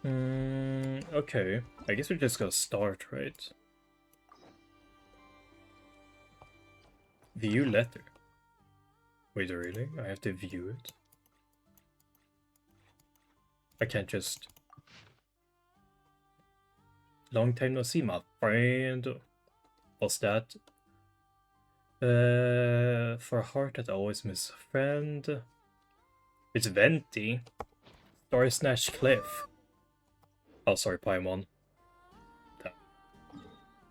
Okay. I guess we just gotta start, right? View letter. Wait, really? I have to view it? I can't just... Long time no see, my friend. What's that? For a heart that always miss a friend. It's Venti. Star Snatch Cliff. Oh, sorry, Paimon.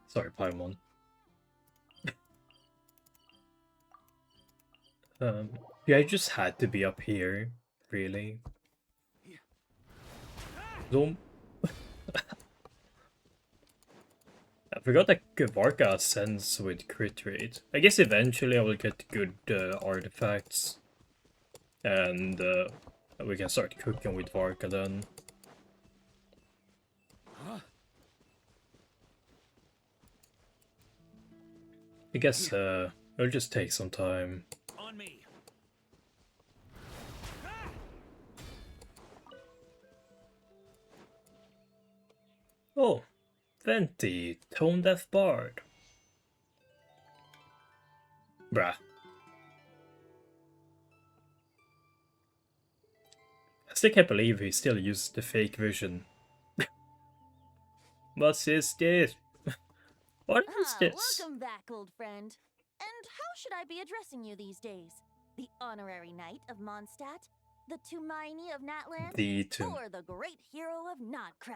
Sorry, Paimon. Yeah, I just had to be up here, really. Zoom. I forgot that Varka ascends with crit rate. I guess eventually I will get good artifacts. And we can start cooking with Varka then. I guess it'll just take some time. On me. Oh, Venti, Tone Deaf Bard. Bruh. I still can't believe he still uses the fake vision. What is this? What is this? Welcome back, old friend. And how should I be addressing you these days? The honorary knight of Mondstadt? The Tumaini of Natland? Or the great hero of Nodcry?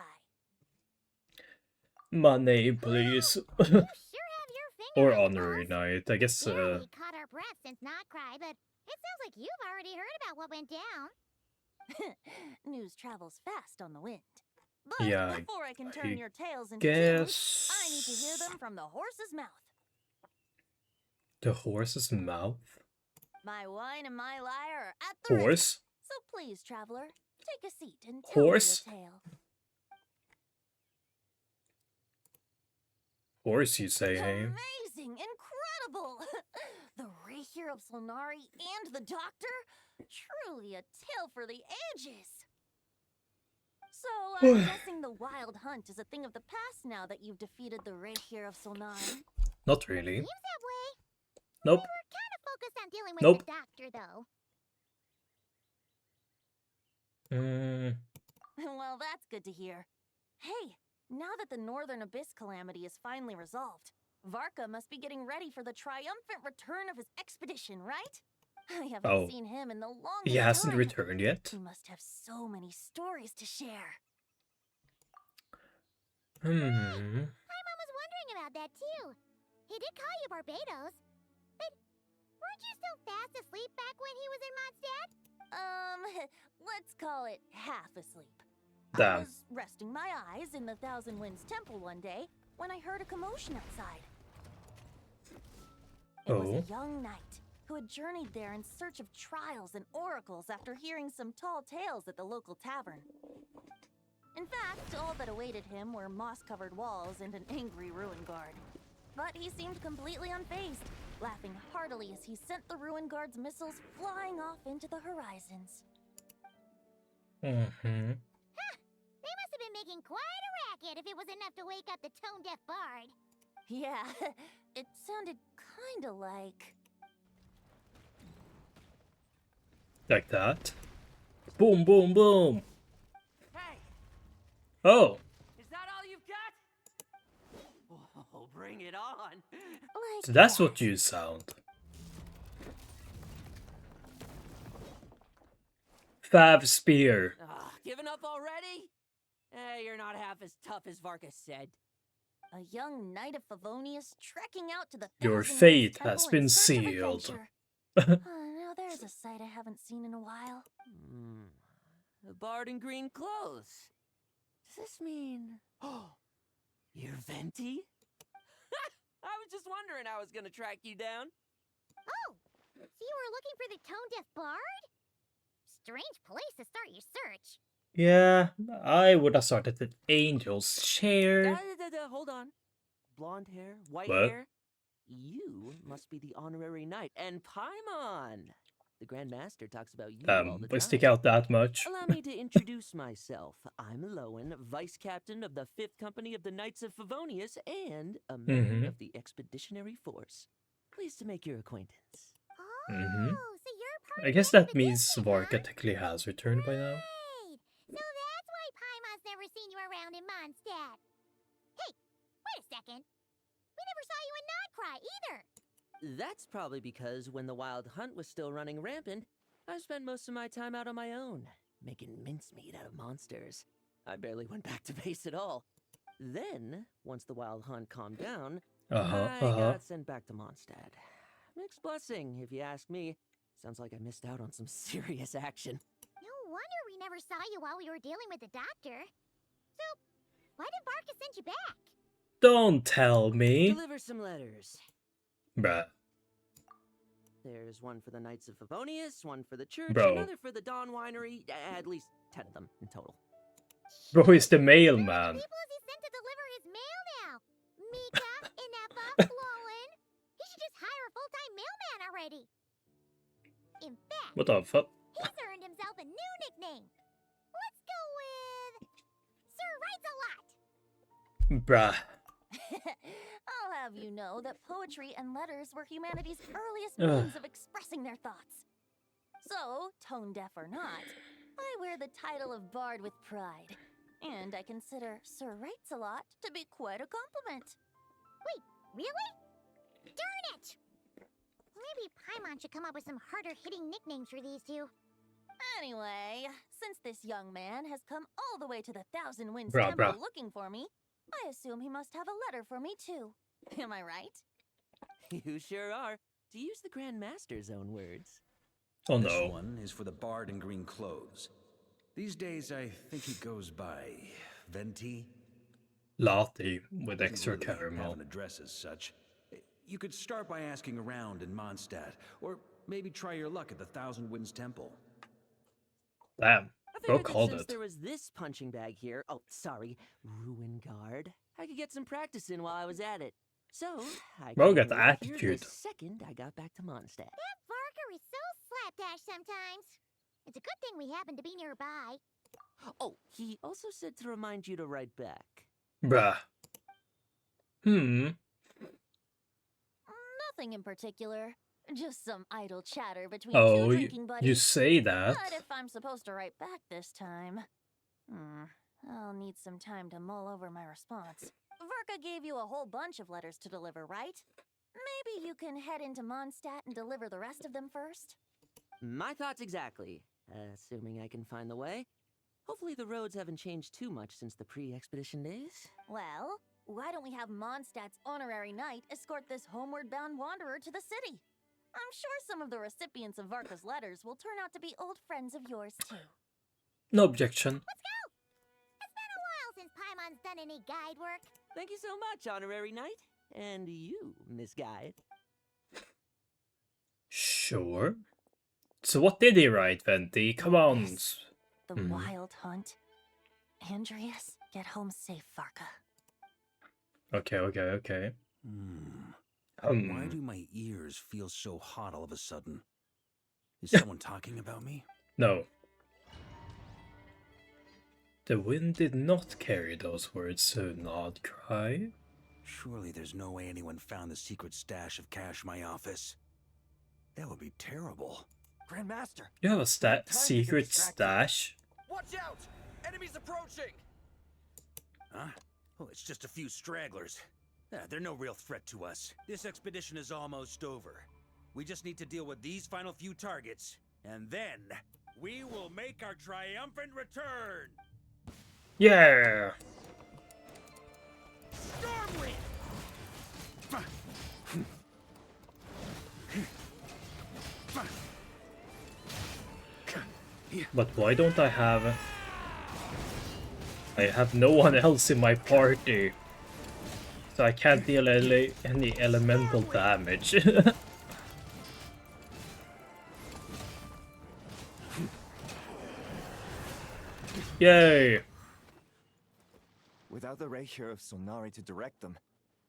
My name, please. You sure have your finger Or on the honorary pulse. knight. I guess. Yeah, we caught our breath since Nodcry, but it sounds like you've already heard about what went down. News travels fast on the wind. But Yeah, before I can turn your tales into guess... tunes, I need to hear them from the horse's mouth. The horse's mouth? My wine and my lyre are at the Horse? ready. So please, traveler, take a seat and tell Horse? me your tale. Horse, you say, hey? Amazing! Incredible! The Rahier of Solnari and the Doctor? Truly a tale for the ages! So, I'm guessing the wild hunt is a thing of the past now that you've defeated the Rahier of Solnari? Not really. Seems that way. Nope. We were kind of focused on dealing with Nope. the Doctor, though. Well, that's good to hear. Hey, now that the Northern Abyss calamity is finally resolved, Varka must be getting ready for the triumphant return of his expedition, right? I haven't seen him in the longest He hasn't time. returned yet? He must have so many stories to share. Paimon was wondering about that, too. He did call you Barbados. But weren't you still fast asleep back when he was in Mondstadt? Let's call it half asleep. Damn. I was resting my eyes in the Thousand Winds Temple one day when I heard a commotion outside. It was a young knight who had journeyed there in search of trials and oracles after hearing some tall tales at the local tavern. In fact, all that awaited him were moss-covered walls and an angry ruin guard. But he seemed completely unfazed, laughing heartily as he sent the ruin guard's missiles flying off into the horizons. They must have been making quite a racket if it was enough to wake up the tone-deaf bard. Yeah, it sounded kinda like... Like that? Boom, boom, boom! Hey! Oh! Is that all you've got? Oh, bring it on! Like So that's that. what you sound. Fab Spear. Giving up already? You're not half as tough as Varka said. A young knight of Favonius trekking out to the Your Thousand fate Winds has Temple in been search of sealed. adventure. Now there's a sight I haven't seen in a while. A bard in green clothes. Does this mean... Oh, you're Venti? I was just wondering how I was gonna track you down. Oh, so you were looking for the tone-deaf bard? Strange place to start your search. Yeah, I would have started with Angel's Chair. Hold on. Blonde hair, white What? hair. You must be the honorary knight. And Paimon, The Grand Master talks about you all the We time. stick out that much. Allow me to introduce myself. I'm Lowen, Vice Captain of the 5th Company of the Knights of Favonius and a member of the Expeditionary Force. Pleased to make your acquaintance. Oh, so you're part I of guess the that means expedition, Varka huh? technically has returned by now. Great. So that's why Paimon's never seen you around in Mondstadt. Hey, wait a second. We never saw you in Nodcry either. That's probably because when the Wild Hunt was still running rampant, I spent most of my time out on my own, making mincemeat out of monsters. I barely went back to base at all. Then, once the Wild Hunt calmed down, I got sent back to Mondstadt. Mixed blessing, if you ask me. Sounds like I missed out on some serious action. No wonder we never saw you while we were dealing with the doctor. So, why did Varka send you back? Don't tell me. Deliver some letters. Bruh. There's one for the Knights of Favonius, one for the church, Bro. another for the Dawn Winery, at least 10 of them in total. Bro is the How mailman. many people is he sent to deliver his mail now? Mika, Inepa, Lowen. He should just hire a full-time mailman already. In fact, What the fuck? he's earned himself a new nickname. Let's go with Sir Writes-A-Lot. Bruh. I'll have you know that poetry and letters were humanity's earliest means of expressing their thoughts. So, tone deaf or not, I wear the title of Bard with pride. And I consider Sir Writes-A-Lot to be quite a compliment. Wait, really? Darn it! Maybe Paimon should come up with some harder-hitting nicknames for these two. Anyway, since this young man has come all the way to the Thousand Winds Bruh, Temple bruh. looking for me, I assume he must have a letter for me too. Am I right? You sure are, to use the Grand Master's own words. Oh This no. one is for the bard in green clothes. These days, I think he goes by Venti. Latte with Doesn't extra really caramel. have an address as such. You could start by asking around in Mondstadt, or maybe try your luck at the Thousand Winds Temple. Damn. I Bro figured that called since it. there was this punching bag here, Ruin Guard, I could get some practice in while I was at it. So, I Bro came got over here attitude. the second I got back to Mondstadt. That Varka is so slapdash sometimes. It's a good thing we happen to be nearby. Oh, he also said to remind you to write back. Bruh. Nothing in particular. Just some idle chatter between Oh, two drinking buddies. you say that? But if I'm supposed to write back this time, I'll need some time to mull over my response. Varka gave you a whole bunch of letters to deliver, right? Maybe you can head into Mondstadt and deliver the rest of them first? My thoughts exactly, assuming I can find the way. Hopefully the roads haven't changed too much since the pre-expedition days. Well, why don't we have Mondstadt's honorary knight escort this homeward-bound wanderer to the city? I'm sure some of the recipients of Varka's letters will turn out to be old friends of yours, too. No objection. Let's go! It's been a while since Paimon's done any guide work. Thank you so much, Honorary Knight. And you, Miss Guide. Sure. So what did he write, Venti? Come on. Yes. The Wild Hunt. Andreas, get home safe, Varka. Okay. Why do my ears feel so hot all of a sudden? Is someone talking about me? No. The wind did not carry those words, so not cry. Surely there's no way anyone found the secret stash of cash in my office. That would be terrible. Grandmaster! You have a Time to get secret distracted. stash? Watch out! Enemies approaching! Huh? Oh, it's just a few stragglers. They're no real threat to us. This expedition is almost over. We just need to deal with these final few targets, and then we will make our triumphant return! Yeah! Stormwind! But why don't I have... I have no one else in my party. So I can't deal any elemental damage. Yay! Without the Reikir of Sonari to direct them,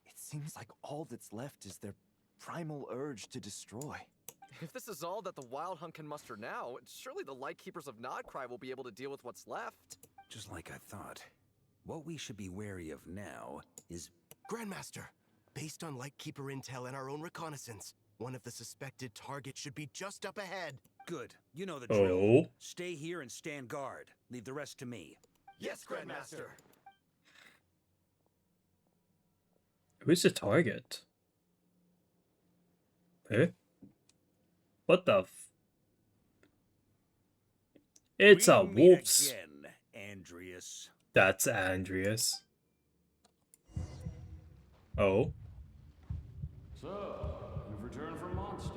it seems like all that's left is their primal urge to destroy. If this is all that the Wild Hunt can muster now, surely the Lightkeepers of Nodcry will be able to deal with what's left. Just like I thought. What we should be wary of now is... Grandmaster, based on Lightkeeper intel and our own reconnaissance, one of the suspected targets should be just up ahead. Good. You know the drill. Oh. Stay here and stand guard. Leave the rest to me. Yes, Grandmaster. Who's the target? Eh? What the f... It's a We'll meet wolf's. again, Andreas. That's Andreas. Oh. So, you've returned from Mondstadt.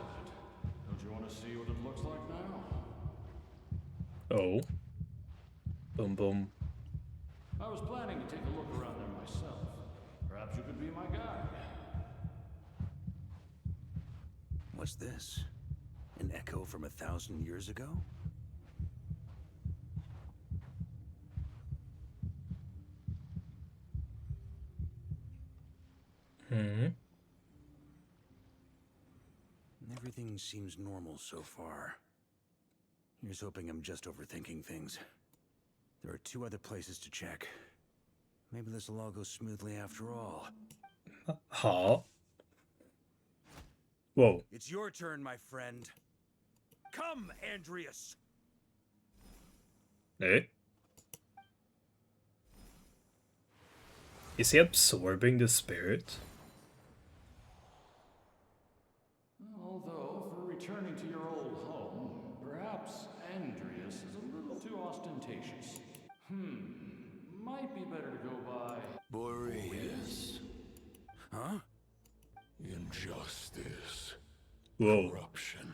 Don't you want to see what it looks like now? Oh. Boom boom. I was planning to take a look around there myself. Perhaps you could be my guide. What's this? An echo from 1,000 years ago? Hmm. Everything seems normal so far. Here's hoping I'm just overthinking things. There are 2 other places to check. Maybe this will all go smoothly after all. Huh? Whoa. It's your turn, my friend. Come, Andreas! Eh? Is he absorbing the spirit? Although, for returning to your old home, perhaps Andreas is a little too ostentatious. Might be better to go by... Boreas. Huh? Injustice. Whoa. Corruption.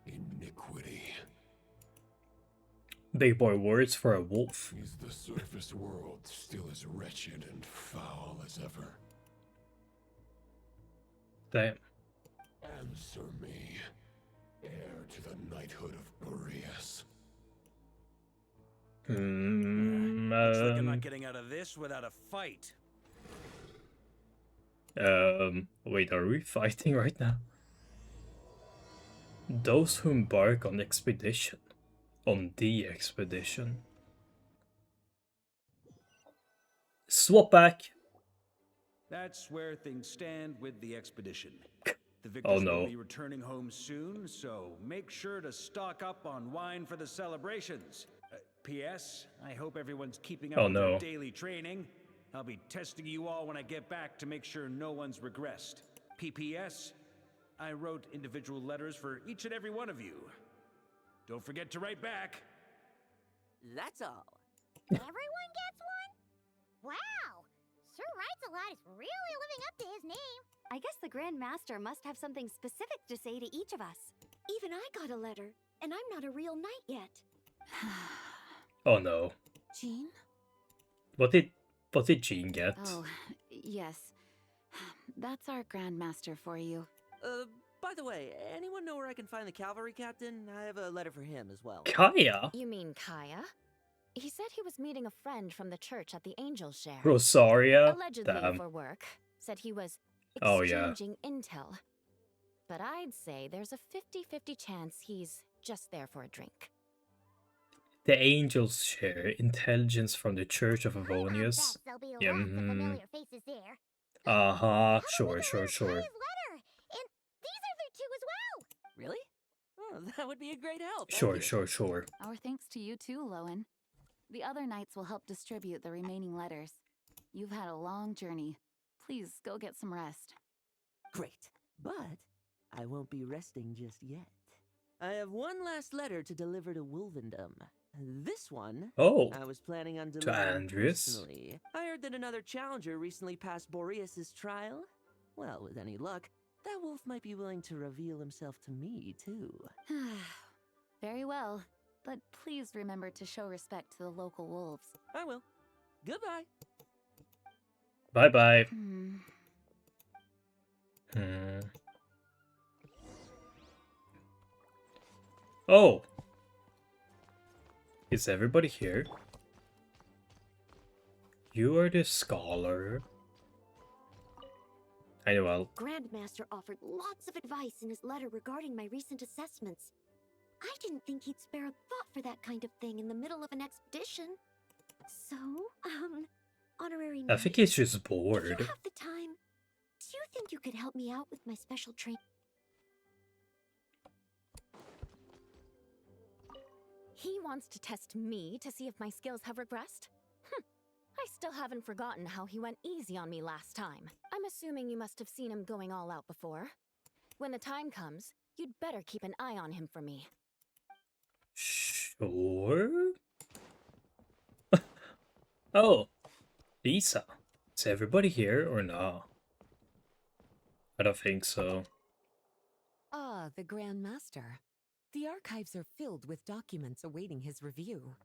Iniquity. Big boy words for a wolf. Is the surface world still as wretched and foul as ever? Damn. Answer me, heir to the knighthood of Boreas. Looks like I'm not getting out of this without a fight. Wait, are we fighting right now? Those who embark on expedition. On the expedition. Swap back! That's where things stand with the expedition. The victors Oh, no. will be returning home soon, so make sure to stock up on wine for the celebrations. P.S. I hope everyone's keeping up Oh, with no. their daily training. I'll be testing you all when I get back to make sure no one's regressed. P.P.S. I wrote individual letters for each and every one of you. Don't forget to write back. That's all. Everyone gets one? Wow! Sir Writes-A-Lot is really living up to his name. I guess the Grand Master must have something specific to say to each of us. Even I got a letter, and I'm not a real knight yet. Oh no. Jean? What did Jean get? Oh, yes. That's our Grand Master for you. By the way, anyone know where I can find the cavalry captain? I have a letter for him as well. Kaya? You mean Kaya? He said he was meeting a friend from the church at the Angel Share. Rosaria? Allegedly Damn. for work. Said he was Oh, yeah. exchanging intel. But I'd say there's a 50-50 chance he's just there for a drink. The angels share intelligence from the Church of I Avonius. bet there'll be Yeah, lots of familiar faces there. Uh-huh, How about sure. Kaya's letter? And these are there too as well. Really? Oh, that would be a great help. Thank Sure. Our thanks to you too, Lowen. The other knights will help distribute the remaining letters. You've had a long journey. Please go get some rest. Great. But I won't be resting just yet. I have one last letter to deliver to Wolvendom. This one, Oh, I was planning on delivering Andreas? personally. I heard that another challenger recently passed Boreas' trial. Well, with any luck, that wolf might be willing to reveal himself to me, too. Very well. But please remember to show respect to the local wolves. I will. Goodbye. bye-bye. Hmm. Oh! Is everybody here? You are the scholar. I know I'll... Grandmaster offered lots of advice in his letter regarding my recent assessments. I didn't think he'd spare a thought for that kind of thing in the middle of an expedition. So, honorary I think knight, he's just if bored. you have the time, do you think you could help me out with my special training? He wants to test me to see if my skills have regressed? I still haven't forgotten how he went easy on me last time. I'm assuming you must have seen him going all out before. When the time comes, you'd better keep an eye on him for me. Sure? Oh, Lisa. Is everybody here or not? I don't think so. Ah, the Grand Master. The archives are filled with documents awaiting his review.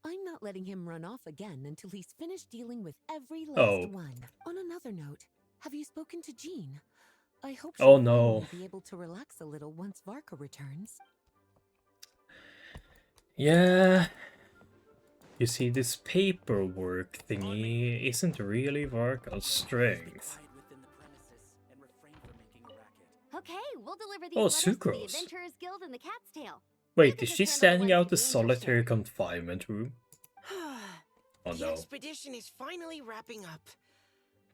I'm not letting him run off again until he's finished dealing with every last one. On another note, have you spoken to Jean? I hope she'll finally be able to relax a little once Varka returns. Yeah. You see, this paperwork thingy isn't really Varka's strength. Okay, we'll deliver these Oh, letters to the Sucrose. Adventurers Guild in the Cat's Tail. Wait, is she standing out the solitary confinement room? Oh The no. expedition is finally wrapping up.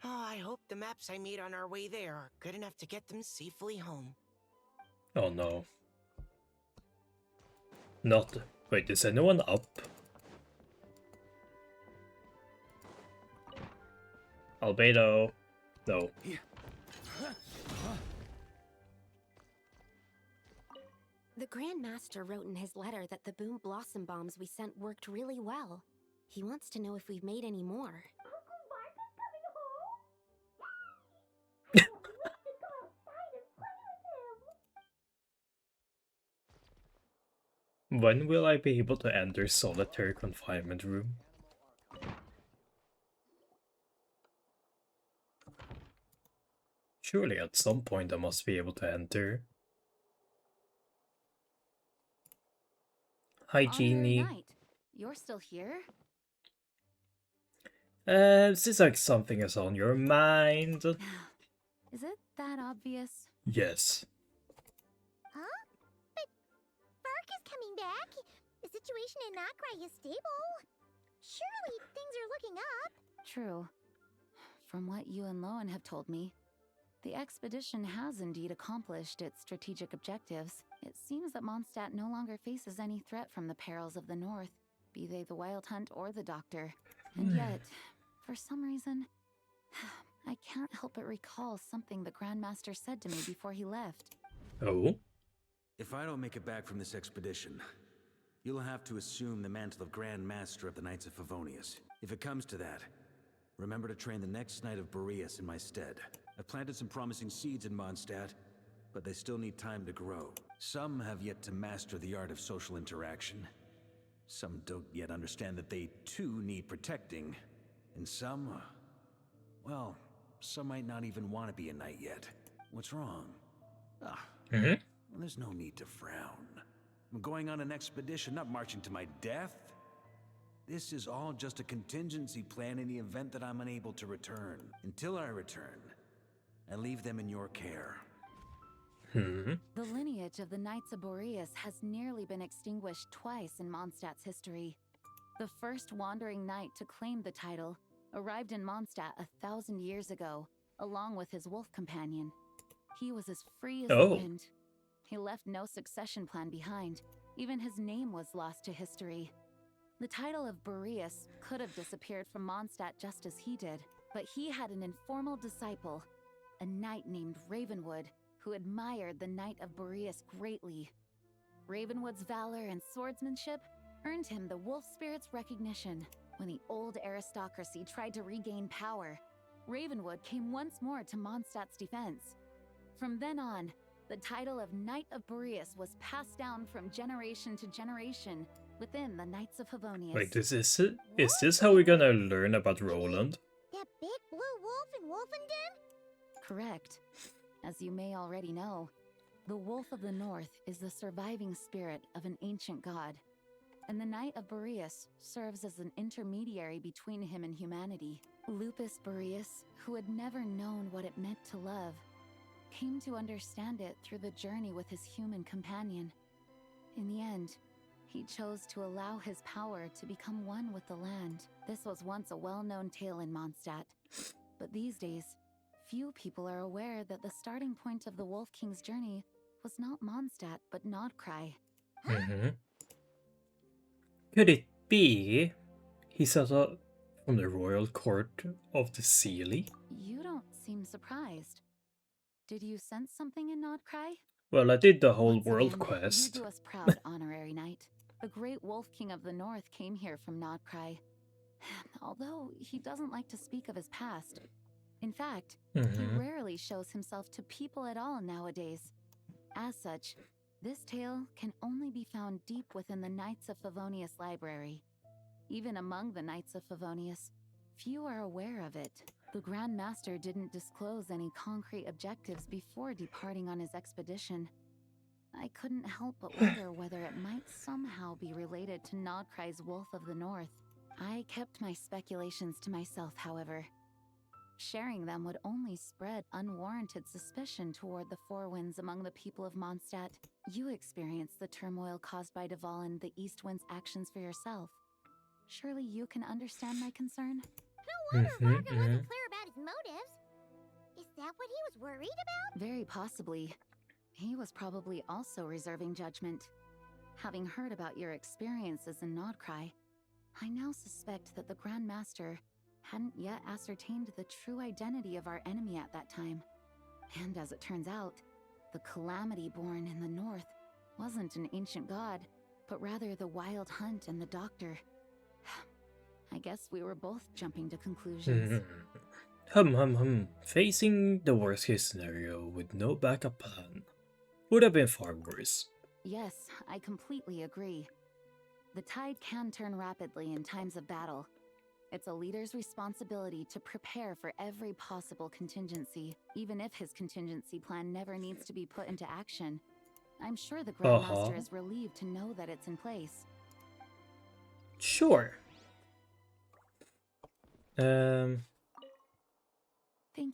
Oh, I hope the maps I made on our way there are good enough to get them safely home. Oh no. Not... Wait, is anyone up? Albedo. No. The Grand Master wrote in his letter that the Boom Blossom bombs we sent worked really well. He wants to know if we've made any more. When will I be able to enter solitary confinement room? Surely at some point I must be able to enter. Hi, Jeannie. Knight, you're still here? Seems like something is on your mind. Is it that obvious? Yes. Huh? But Varka's coming back. The situation in Nokrai is stable. Surely things are looking up. True. From what you and Lowen have told me, the expedition has indeed accomplished its strategic objectives. It seems that Mondstadt no longer faces any threat from the perils of the North, be they the Wild Hunt or the Doctor. And yet, for some reason, I can't help but recall something the Grandmaster said to me before he left. Oh? If I don't make it back from this expedition, you'll have to assume the mantle of Grand Master of the Knights of Favonius. If it comes to that, remember to train the next Knight of Boreas in my stead. I've planted some promising seeds in Mondstadt, but they still need time to grow. Some have yet to master the art of social interaction. Some don't yet understand that they too need protecting. And some, well, some might not even want to be a knight yet. What's wrong? Well, there's no need to frown. I'm going on an expedition, not marching to my death. This is all just a contingency plan in the event that I'm unable to return. Until I return, I leave them in your care. The lineage of the Knights of Boreas has nearly been extinguished twice in Mondstadt's history. The first wandering knight to claim the title arrived in Mondstadt 1,000 years ago, along with his wolf companion. He was as free as the wind. He left no succession plan behind. Even his name was lost to history. The title of Boreas could have disappeared from Mondstadt just as he did, but he had an informal disciple, a knight named Ravenwood, who admired the Knight of Boreas greatly. Ravenwood's valor and swordsmanship earned him the wolf spirit's recognition. When the old aristocracy tried to regain power, Ravenwood came once more to Mondstadt's defense. From then on, the title of Knight of Boreas was passed down from generation to generation within the Knights of Favonius. Wait, is this how we're gonna learn about Roland? That big blue wolf in Wolfenden? Correct. As you may already know, the Wolf of the North is the surviving spirit of an ancient god. and the Knight of Boreas serves as an intermediary between him and humanity. Lupus Majoris, who had never known what it meant to love, came to understand it through the journey with his human companion. In the end, he chose to allow his power to become one with the land. This was once a well-known tale in Mondstadt, but these days, few people are aware that the starting point of the Wolf King's journey was not Mondstadt, but Nodcry. Could it be he set out from the royal court of the Sealy? You don't seem surprised. Did you sense something in Nodcry? Well, I did the whole Once world again, quest. You do us proud, honorary knight. The great Wolf King of the North came here from Nodcry. Although he doesn't like to speak of his past. In fact, he rarely shows himself to people at all nowadays. As such, this tale can only be found deep within the Knights of Favonius library. Even among the Knights of Favonius, few are aware of it. The Grand Master didn't disclose any concrete objectives before departing on his expedition. I couldn't help but wonder whether it might somehow be related to Nodcry's Wolf of the North. I kept my speculations to myself, however. Sharing them would only spread unwarranted suspicion toward the Four Winds among the people of Mondstadt. You experienced the turmoil caused by Duval and the East Wind's actions for yourself. Surely you can understand my concern? No wonder Varka wasn't clear about his motives. Is that what he was worried about? Very possibly. He was probably also reserving judgment. Having heard about your experiences in Nodcry, I now suspect that the Grand Master hadn't yet ascertained the true identity of our enemy at that time. And as it turns out, the calamity born in the north wasn't an ancient god, but rather the Wild Hunt and the Doctor. I guess we were both jumping to conclusions. Facing the worst case scenario with no backup plan would have been far worse. Yes, I completely agree. The tide can turn rapidly in times of battle. It's a leader's responsibility to prepare for every possible contingency, even if his contingency plan never needs to be put into action. I'm sure the Grandmaster is relieved to know that it's in place. Sure. Thank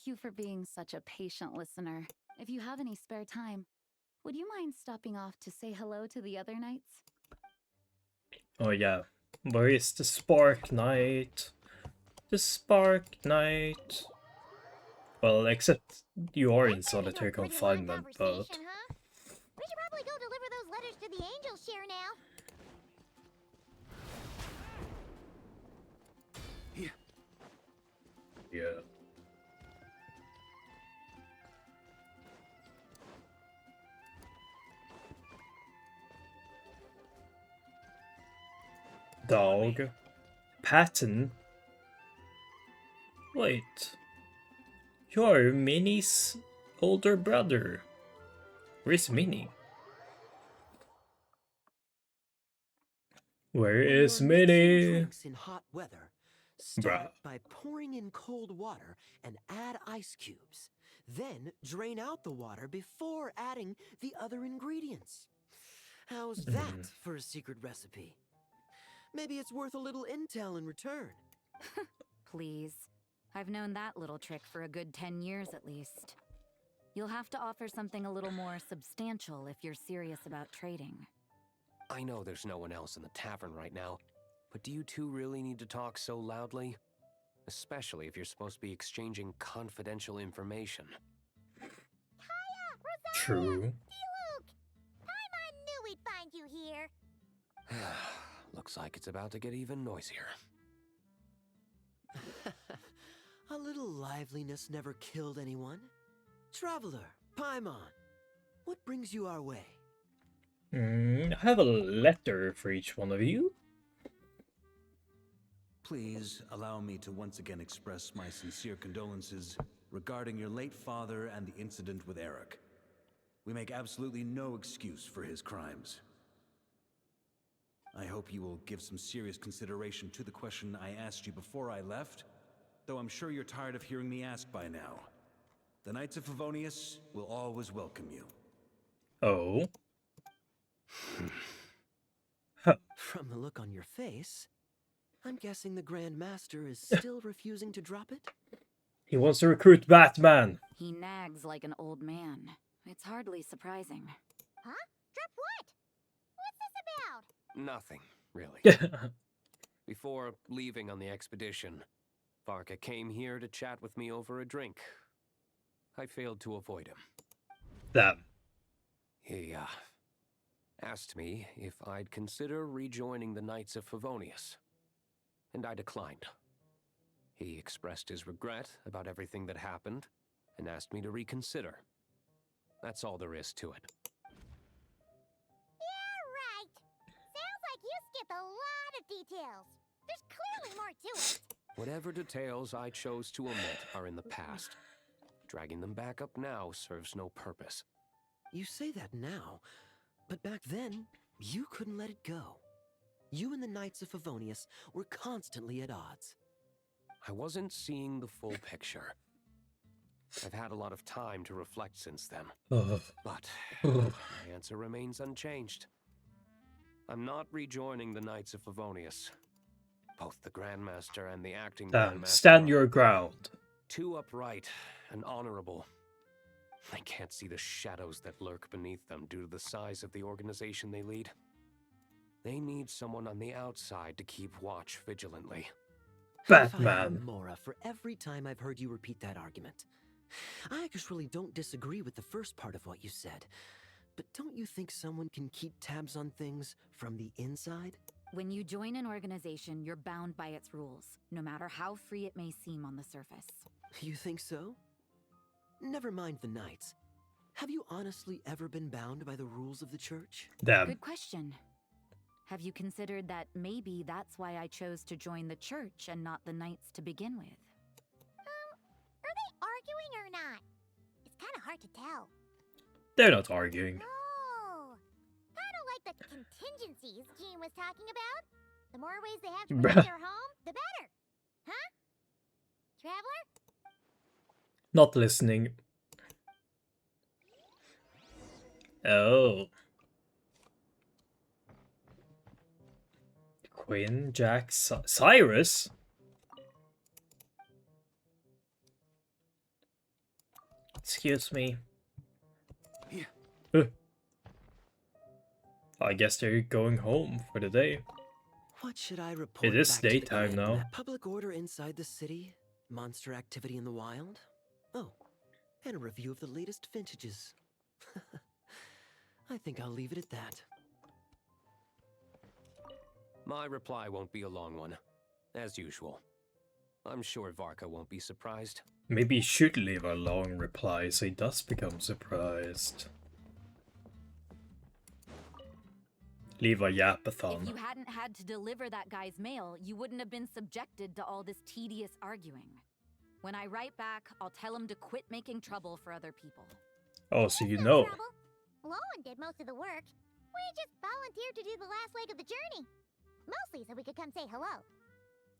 you for being such a patient listener. If you have any spare time, would you mind stopping off to say hello to the other knights? Oh yeah. Where is the Spark Knight? The Spark Knight. Well, except you are in solitary confinement, but... We should probably go deliver those letters to the Angels share now. Yeah. Dog. Patton. Wait. You're Minnie's older brother. Where's Minnie? Where is Minnie? Drinks in hot weather. Start by pouring in cold water and add ice cubes. Then drain out the water before adding the other ingredients. How's that for a secret recipe? Maybe it's worth a little intel in return. Please. I've known that little trick for a good 10 years at least. You'll have to offer something a little more substantial if you're serious about trading. I know there's no one else in the tavern right now, but do you two really need to talk so loudly? Especially if you're supposed to be exchanging confidential information. True. Luke! Paimon knew we'd find you here. Looks like it's about to get even noisier. A little liveliness never killed anyone. Traveler, Paimon, what brings you our way? I have a letter for each one of you. Please allow me to once again express my sincere condolences regarding your late father and the incident with Eric. We make absolutely no excuse for his crimes. I hope you will give some serious consideration to the question I asked you before I left, though I'm sure you're tired of hearing me ask by now. The Knights of Favonius will always welcome you. Oh. From the look on your face, I'm guessing the Grand Master is still refusing to drop it? He wants to recruit Batman. He nags like an old man. It's hardly surprising. Huh? Drop what? What's this about? Nothing, really. Before leaving on the expedition, Varka came here to chat with me over a drink. I failed to avoid him. Damn. He, asked me if I'd consider rejoining the Knights of Favonius, and I declined. He expressed his regret about everything that happened, and asked me to reconsider. That's all there is to it. Yeah, right. Sounds like you skipped a lot of details. There's clearly more to it. Whatever details I chose to omit are in the past. Dragging them back up now serves no purpose. You say that now, but back then, you couldn't let it go. You and the Knights of Favonius were constantly at odds. I wasn't seeing the full picture. I've had a lot of time to reflect since then. But my answer remains unchanged. I'm not rejoining the Knights of Favonius. Both the Grandmaster and the acting Grandmaster stand your ground. Too upright and honorable. I can't see the shadows that lurk beneath them due to the size of the organization they lead. They need someone on the outside to keep watch vigilantly. Batman. Mora, for every time I've heard you repeat that argument. I actually don't disagree with the first part of what you said. But don't you think someone can keep tabs on things from the inside? When you join an organization, you're bound by its rules, no matter how free it may seem on the surface. You think so? Never mind the Knights. Have you honestly ever been bound by the rules of the Church? Damn. Good question. Have you considered that maybe that's why I chose to join the Church and not the Knights to begin with? Are they arguing or not? It's kind of hard to tell. They're not arguing. Oh, kind of like the contingencies Jean was talking about. The more ways they have to protect their home, the better. Huh? Traveler? Not listening. Oh. Quinn, Jack, Cyrus? Excuse me. I guess they're going home for the day. What should I report? It is back to the daytime Grand? now. Public order inside the city, monster activity in the wild. Oh, and a review of the latest vintages. I think I'll leave it at that. My reply won't be a long one, as usual. I'm sure Varka won't be surprised. Maybe you should leave a long reply so he does become surprised. Leave a yapathon. If you hadn't had to deliver that guy's mail, you wouldn't have been subjected to all this tedious arguing. When I write back, I'll tell him to quit making trouble for other people. Oh, so you know. Lowen did most of the work. We just volunteered to do the last leg of the journey. Mostly so we could come say hello.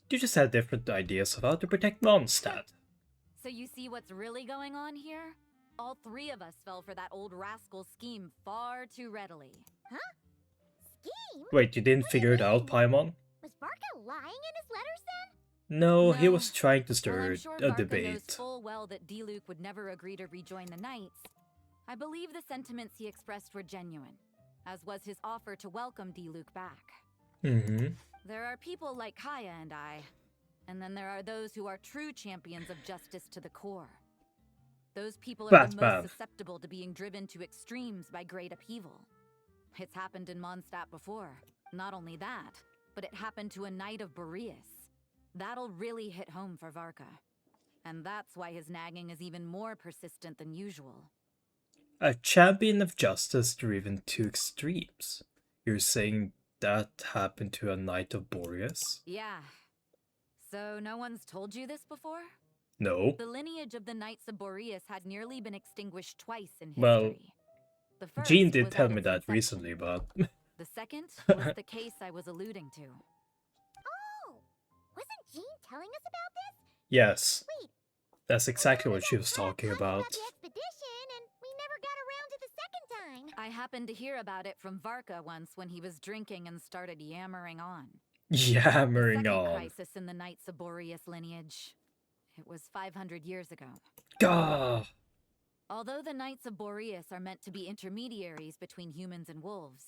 You just had different ideas of how to protect Mondstadt. So you see what's really going on here? All three of us fell for that old rascal's scheme far too readily. Huh? Scheme? Wait, you didn't figure it out, Paimon? Was Varka lying in his letters then? No, he was trying to stir I'm sure a Varka debate. knows full well that Diluc would never agree to rejoin the Knights. I believe the sentiments he expressed were genuine, as was his offer to welcome Diluc back. There are people like Kaya and I, and then there are those who are true champions of justice to the core. Those people are the most susceptible to being driven to extremes by great upheaval. It's happened in Mondstadt before. Not only that, but it happened to a Knight of Boreas. That'll really hit home for Varka. And that's why his nagging is even more persistent than usual. A champion of justice driven to extremes. You're saying that happened to a Knight of Boreas? Yeah. So no one's told you this before? No. The lineage of the Knights of Boreas had nearly been extinguished twice in history. Well, the first Jean did was tell at me its that inception. recently, but... The second was the case I was alluding to. Oh! Wasn't Jean telling us about this? Yes. Wait. That's exactly what she was talking about. The expedition, and we never got around to the second time. I happened to hear about it from Varka once when he was drinking and started yammering on. Yammering The second on. crisis in the Knights of Boreas lineage. It was 500 years ago. Gah! Although the Knights of Boreas are meant to be intermediaries between humans and wolves,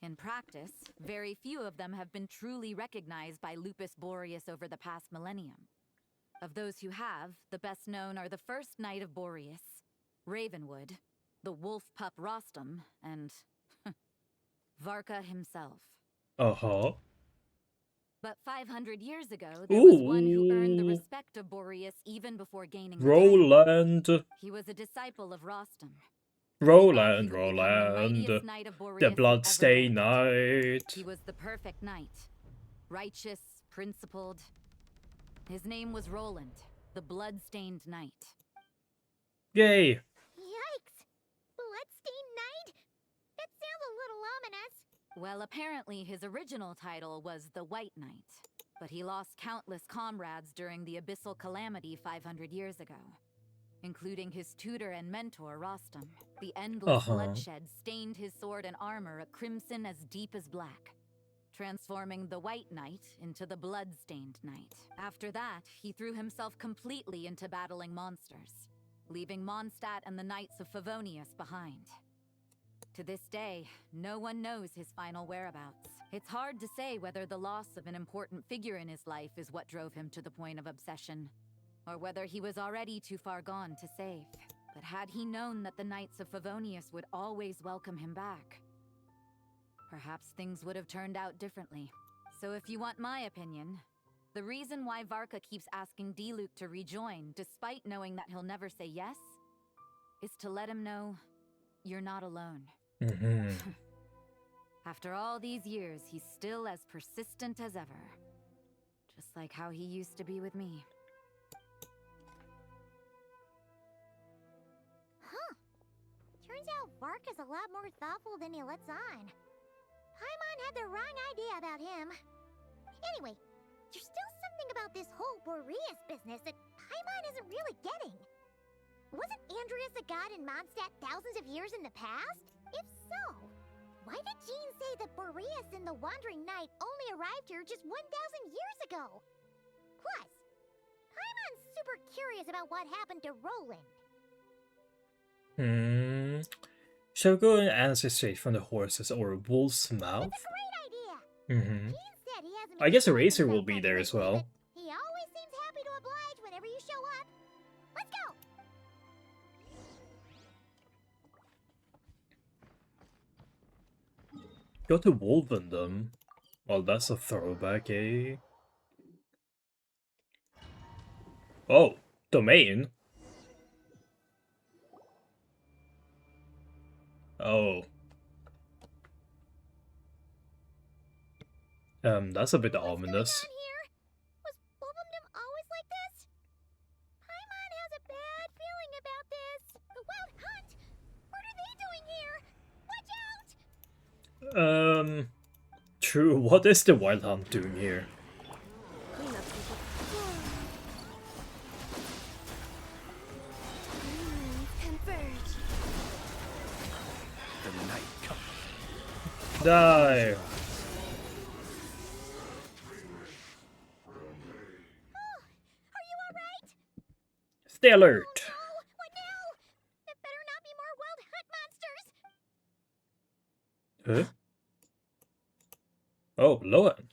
in practice, very few of them have been truly recognized by Lupus Boreas over the past millennium. Of those who have, the best known are the first Knight of Boreas, Ravenwood, the wolf pup Rostam, and Varka himself. Uh-huh. But 500 years ago, there was one who earned the Ooh. respect of Boreas even before gaining the Roland. title. He was a disciple of Rostam. Roland, The Roland. mightiest knight of Boreas The who bloodstained ever knight. lived. He was the perfect knight. Righteous, principled. His name was Roland, the bloodstained knight. Yay. Yikes! Bloodstained Knight? That sounds a little ominous. Well, apparently his original title was the White Knight, but he lost countless comrades during the Abyssal Calamity 500 years ago, including his tutor and mentor, Rostam. The endless bloodshed stained his sword and armor a crimson as deep as black, transforming the White Knight into the Bloodstained Knight. After that, he threw himself completely into battling monsters, leaving Mondstadt and the Knights of Favonius behind. To this day, no one knows his final whereabouts. It's hard to say whether the loss of an important figure in his life is what drove him to the point of obsession, or whether he was already too far gone to save. But had he known that the Knights of Favonius would always welcome him back, perhaps things would have turned out differently. So if you want my opinion, the reason why Varka keeps asking Diluc to rejoin, despite knowing that he'll never say yes, is to let him know you're not alone. After all these years, he's still as persistent as ever. Just like how he used to be with me. Huh. Turns out Varka's a lot more thoughtful than he lets on. Paimon had the wrong idea about him. Anyway, there's still something about this whole Boreas business that Paimon isn't really getting. Wasn't Andreas a god in Mondstadt thousands of years in the past? If so, why did Jean say that Boreas and the Wandering Knight only arrived here just 1,000 years ago? Plus, Paimon's super curious about what happened to Roland. Shall we go and answer straight from the horses or wolf's mouth? That's a great idea. Jean said he hasn't I guess been Eraser himself will be much there as lately, well. but he always seems happy to oblige whenever you show up. Let's go. Go to Wolvendom. Well, that's a throwback, eh? Oh, domain. Oh. That's a bit ominous. Was Wolvendom always like this? Paimon has a bad feeling about this. The Wild Hunt? What are they doing here? Watch out! True. What is the Wild Hunt doing here? Converge. The night comes. Die. Are you alright? Stay alert. Oh, what now? There better not be more Wild Hunt monsters. Huh? Oh, Loan.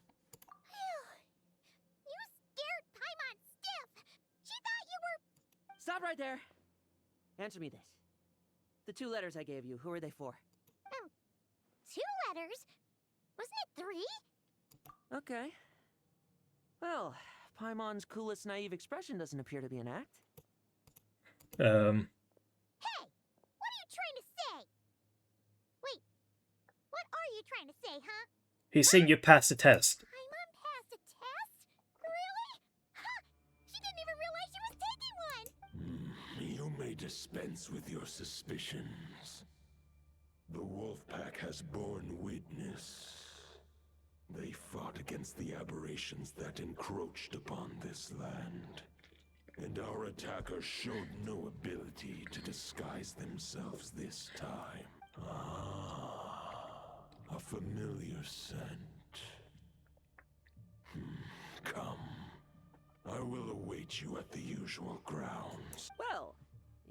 You scared Paimon stiff. She thought you were... Stop right there. Answer me this. The 2 letters I gave you, who are they for? 2 letters? Wasn't it 3? Okay. Well, Paimon's coolest naive expression doesn't appear to be an act. Hey! What are you trying to say? Wait. What are you trying to say, huh? He's saying you passed the test. Paimon passed a test? Really? Ha! She didn't even realize she was taking one! You may dispense with your suspicions. The Wolfpack has borne witness. They fought against the aberrations that encroached upon this land. And our attackers showed no ability to disguise themselves this time. Ah. A familiar scent. Come. I will await you at the usual grounds. Well,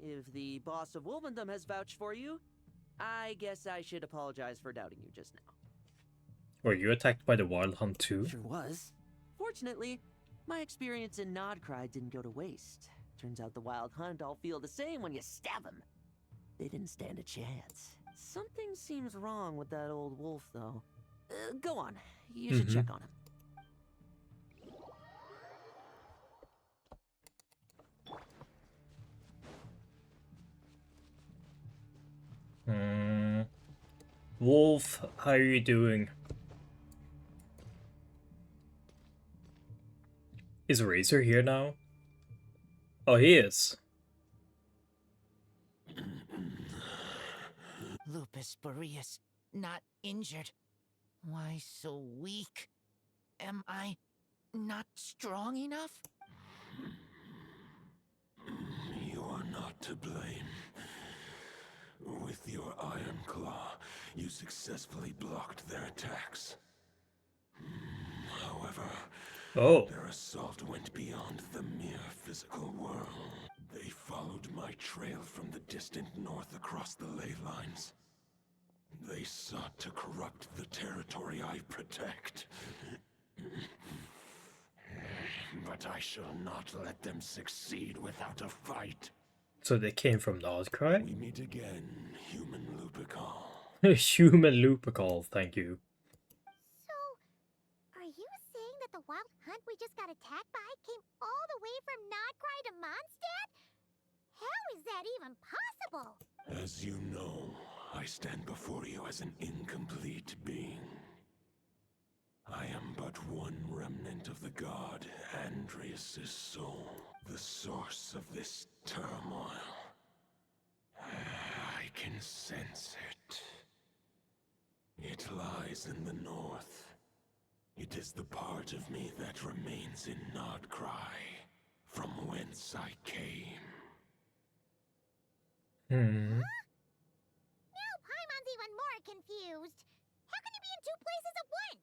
if the boss of Wolvendom has vouched for you, I guess I should apologize for doubting you just now. Were you attacked by the Wild Hunt too? Sure was. Fortunately, my experience in Nodcry didn't go to waste. Turns out the Wild Hunt all feel the same when you stab them. They didn't stand a chance. Something seems wrong with that old wolf, though. Go on. You should check on him. Wolf, how are you doing? Is Razor here now? Oh, he is. Lupus Majoris, not injured. Why so weak? Am I not strong enough? You are not to blame. With your Iron Claw, you successfully blocked their attacks. However, their assault went beyond the mere physical world. They followed my trail from the distant north across the ley lines. They sought to corrupt the territory I protect. But I shall not let them succeed without a fight. So they came from Nodcry? We meet again, human Lupical. Human Lupical, thank you. So, are you saying that the wild hunt we just got attacked by came all the way from Nodcry to Mondstadt? How is that even possible? As you know, I stand before you as an incomplete being. I am but one remnant of the god Andrius' soul, the source of this turmoil. I can sense it. It lies in the north. It is the part of me that remains in Nodcry, from whence I came. Now Paimon's even more confused. How can you be in two places at once?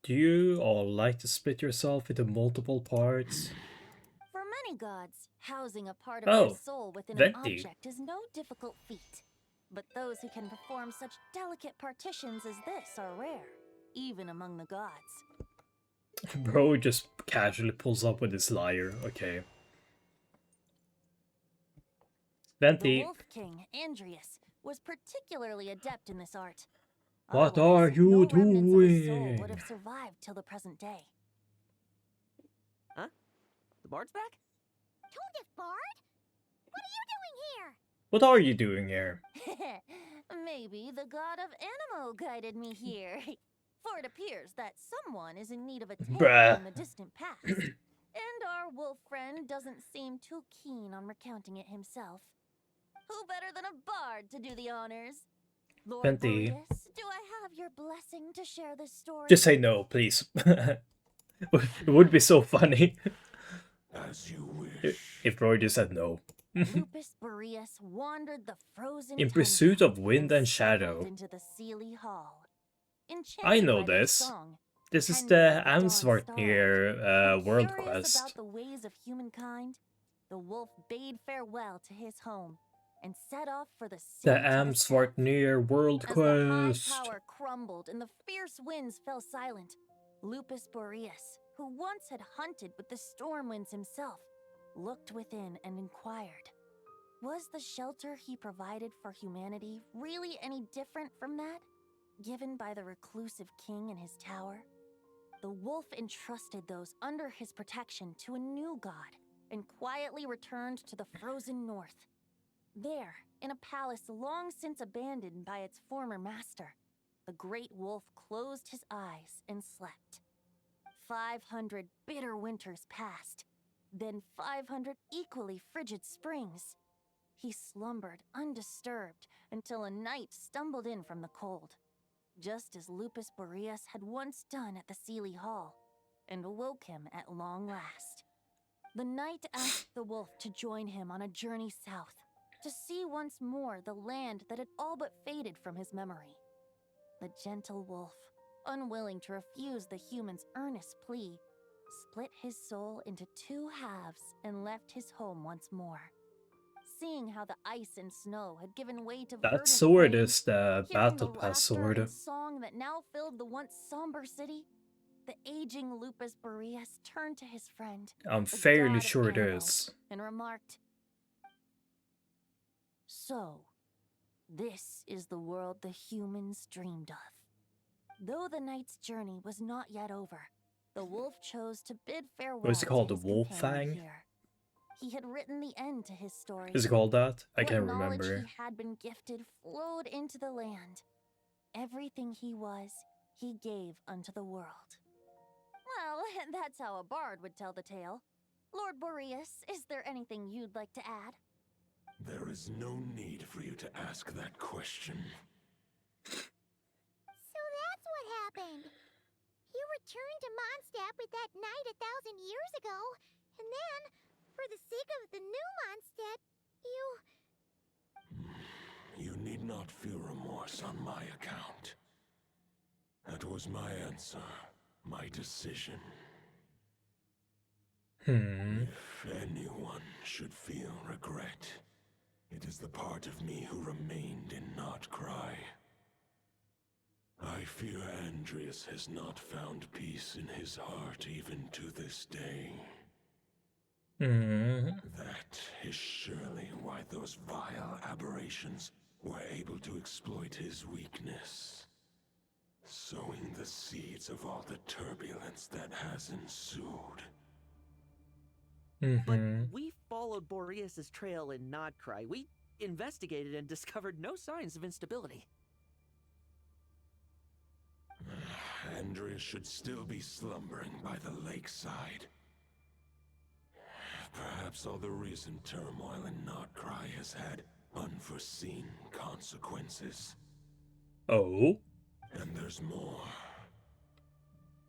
Do you all like to split yourself into multiple parts? For many gods, housing a part of their soul within an object is no difficult feat. But those who can perform such delicate partitions as this are rare, even among the gods. Bro just casually pulls up with his lyre, okay. Venti. The Wolf King, Andrius, was particularly adept in this art. What are you doing? His soul would have survived till the present day. Huh? The bard's back? Toadif Bard? What are you doing here? What are you doing here? Maybe the god of Animo guided me here. For it appears that someone is in need of a tale in the distant past. And our wolf friend doesn't seem too keen on recounting it himself. Who better than a bard to do the honors? Lord Boreas, do I have your blessing to share this story? Just say no, please. It would be so funny. As you wish. If Roy just said no. Lupus Majoris wandered the frozen in pursuit of wind and shadow. Into the Sealy Hall. I know this. This is the Amsvartnir world quest. About the ways of humankind, the wolf bade farewell to his home and set off for the Amsvartnir world quest. The high tower crumbled and the fierce winds fell silent, Lupus Majoris, who once had hunted with the storm winds himself, looked within and inquired, was the shelter he provided for humanity really any different from that given by the reclusive king in his tower? The wolf entrusted those under his protection to a new god and quietly returned to the frozen north. There, in a palace long since abandoned by its former master, the great wolf closed his eyes and slept. 500 bitter winters passed, then 500 equally frigid springs. He slumbered undisturbed until a night stumbled in from the cold, just as Lupus Majoris had once done at the Sealy Hall, and awoke him at long last. The knight asked the wolf to join him on a journey south, to see once more the land that had all but faded from his memory. The gentle wolf, unwilling to refuse the human's earnest plea, split his soul into two halves and left his home once more. Seeing how the ice and snow had given way to That verdant sword plains, is the hearing battle the pass laughter sword. and song that now filled the once somber city, the aging Lupus Majoris turned to his friend, I'm the fairly god of sure it Animo, is. and remarked, "So, this is the world the humans dreamed of." Though the knight's journey was not yet over, the wolf chose to bid farewell What is it called? to The his Wolf companion Fang? here. He had written the end to his story. Is it called that? I What can't knowledge remember. he had been gifted flowed into the land. Everything he was, he gave unto the world. Well, that's how a bard would tell the tale. Lord Boreas, is there anything you'd like to add? There is no need for you to ask that question. So that's what happened. You returned to Mondstadt with that knight 1,000 years ago, and then, for the sake of the new Mondstadt, You need not feel remorse on my account. That was my answer, my decision. If anyone should feel regret, it is the part of me who remained in Notcry. I fear Andreas has not found peace in his heart even to this day. That is surely why those vile aberrations were able to exploit his weakness, sowing the seeds of all the turbulence that has ensued. But we followed Boreas' trail in Nodcry. We investigated and discovered no signs of instability. Andreas should still be slumbering by the lakeside. Perhaps all the recent turmoil in Notcry has had unforeseen consequences. Oh? And there's more.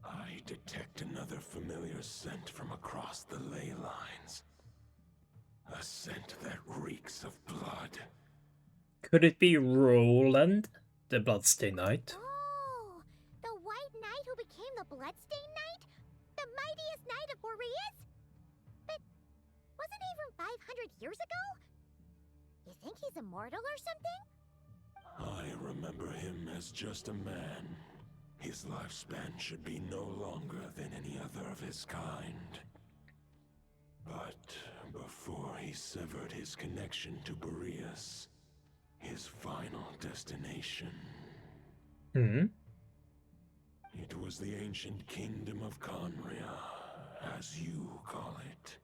I detect another familiar scent from across the ley lines. A scent that reeks of blood. Could it be Roland, the Bloodstained Knight? Oh, the White Knight who became the Bloodstained Knight? The mightiest knight of Boreas? But wasn't he from 500 years ago? You think he's immortal or something? I remember him as just a man. His lifespan should be no longer than any other of his kind. But before he severed his connection to Boreas, his final destination. It was the ancient kingdom of Conria, as you call it.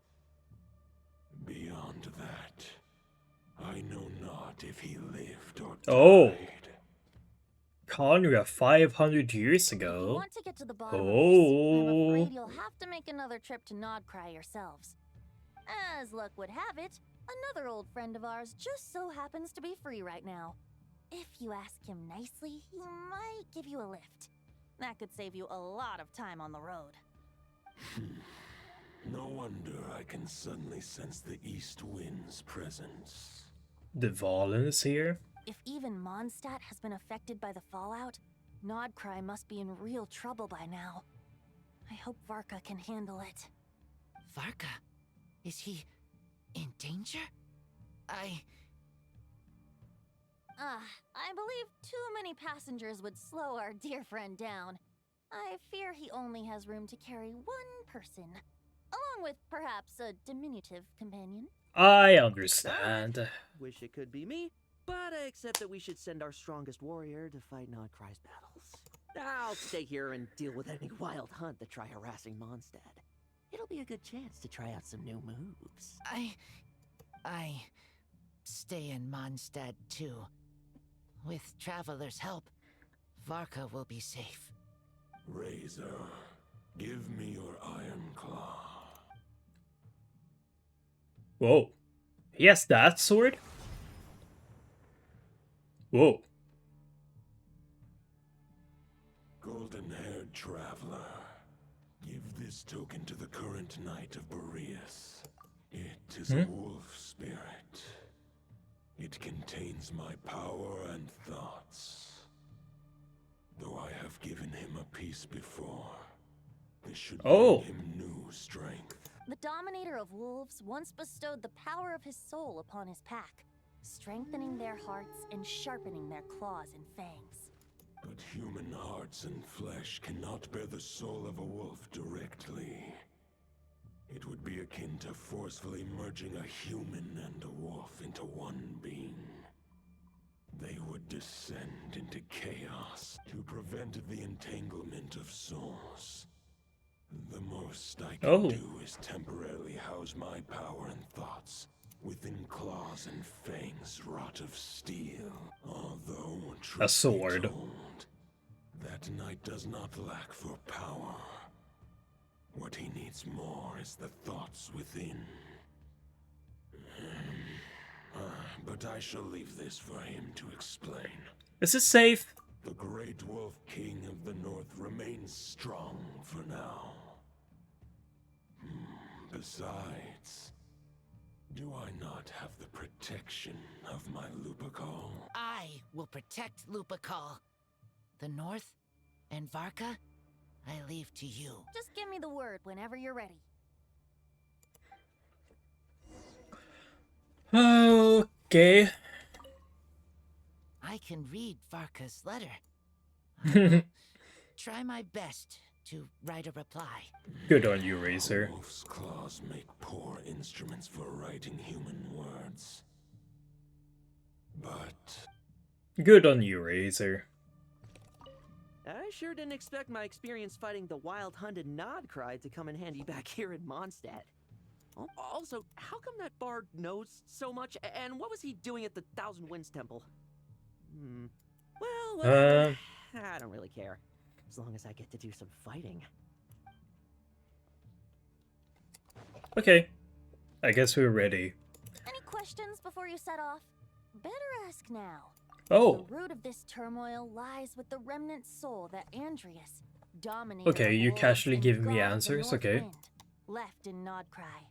Beyond that, I know not if he lived or died. Oh! Conria 500 years ago. If you want to get to the bottom of this, I'm afraid you'll have to make another trip to Nodcry yourselves. As luck would have it, another old friend of ours just so happens to be free right now. If you ask him nicely, he might give you a lift. That could save you a lot of time on the road. No wonder I can suddenly sense the east wind's presence. The Valen is here? If even Mondstadt has been affected by the fallout, Nodcry must be in real trouble by now. I hope Varka can handle it. Varka? Is he in danger? I believe too many passengers would slow our dear friend down. I fear he only has room to carry one person, along with perhaps a diminutive companion. I understand. Wish it could be me, but I accept that we should send our strongest warrior to fight Nodcry's battles. I'll stay here and deal with any wild hunt that try harassing Mondstadt. It'll be a good chance to try out some new moves. I stay in Mondstadt too. With Traveler's help, Varka will be safe. Razor, give me your iron claw. Whoa. He has that sword? Whoa. Golden-haired traveler, give this token to the current knight of Boreas. It is a wolf spirit. It contains my power and thoughts. Though I have given him a piece before, this should bring him new strength. The Dominator of Wolves once bestowed the power of his soul upon his pack, strengthening their hearts and sharpening their claws and fangs. But human hearts and flesh cannot bear the soul of a wolf directly. It would be akin to forcefully merging a human and a wolf into one being. They would descend into chaos to prevent the entanglement of souls. The most I can do is temporarily house my power and thoughts within claws and fangs wrought of steel. Although, a sword. Told, that knight does not lack for power. What he needs more is the thoughts within. But I shall leave this for him to explain. Is it safe? The Great Wolf King of the North remains strong for now. Besides, do I not have the protection of my Lupacol? I will protect Lupacol. The North and Varka, I leave to you. Just give me the word whenever you're ready. Okay. I can read Varka's letter. Try my best to write a reply. Good on you, Razor. Wolf's claws make poor instruments for writing human words. But... Good on you, Razor. I sure didn't expect my experience fighting the wild-hunted Nodcry to come in handy back here in Mondstadt. Also, how come that bard knows so much, and what was he doing at the Thousand Winds Temple? Well, I don't really care, as long as I get to do some fighting. Okay, I guess we're ready. Any questions before you set off? Better ask now. Oh. The root of this turmoil lies with the remnant soul that Andreas, dominator Okay, you casually giving me answers, okay. Left in Nodcry.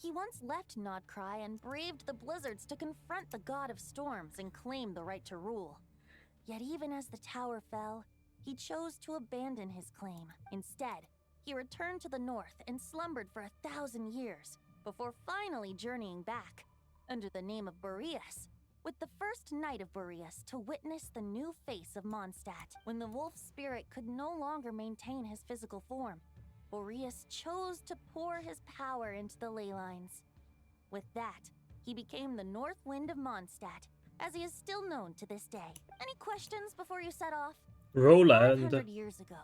He once left Nodcry and braved the blizzards to confront the god of storms and claim the right to rule. Yet even as the tower fell, he chose to abandon his claim. Instead, he returned to the north and slumbered for 1,000 years, before finally journeying back, under the name of Boreas, with the first knight of Boreas to witness the new face of Mondstadt. When the wolf spirit could no longer maintain his physical form, Boreas chose to pour his power into the ley lines. With that, he became the North Wind of Mondstadt, as he is still known to this day. Any questions before you set off? Roland. 500 years ago,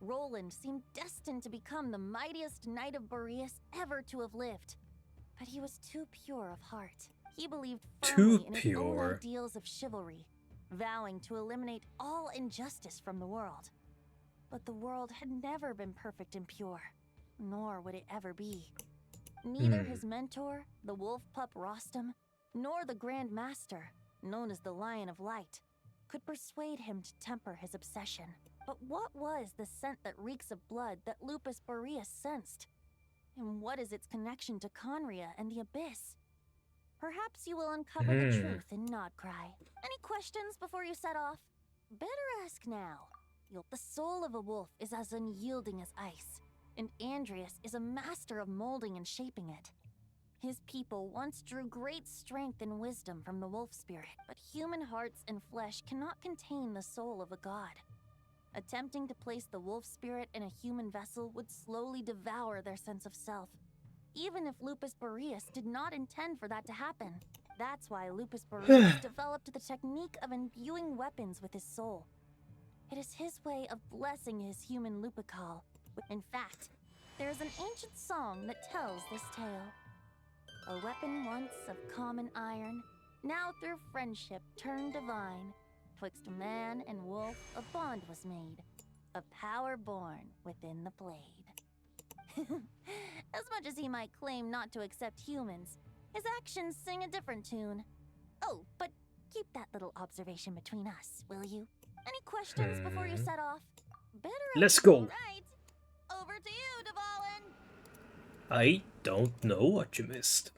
Roland seemed destined to become the mightiest knight of Boreas ever to have lived. But he was too pure of heart. He believed firmly in his own ideals of chivalry, vowing to eliminate all injustice from the world. But the world had never been perfect and pure, nor would it ever be. Neither his mentor, the wolf pup Rostam, nor the Grand Master, known as the Lion of Light, could persuade him to temper his obsession. But what was the scent that reeks of blood that Lupus Majoris sensed? And what is its connection to Conria and the Abyss? Perhaps you will uncover the truth in Nodcry. Any questions before you set off? Better ask now. The soul of a wolf is as unyielding as ice, and Andreas is a master of molding and shaping it. His people once drew great strength and wisdom from the wolf spirit, but human hearts and flesh cannot contain the soul of a god. Attempting to place the wolf spirit in a human vessel would slowly devour their sense of self, even if Lupus Majoris did not intend for that to happen. That's why Lupus Majoris developed the technique of imbuing weapons with his soul. It is his way of blessing his human Lupacol. In fact, there is an ancient song that tells this tale. A weapon once of common iron, now through friendship turned divine. Twixt man and wolf a bond was made, a power born within the blade. As much as he might claim not to accept humans, his actions sing a different tune. Oh, but keep that little observation between us, will you? Any questions before you set off? Better. Let's go. Right. Over to you, Dvalin. I don't know what you missed.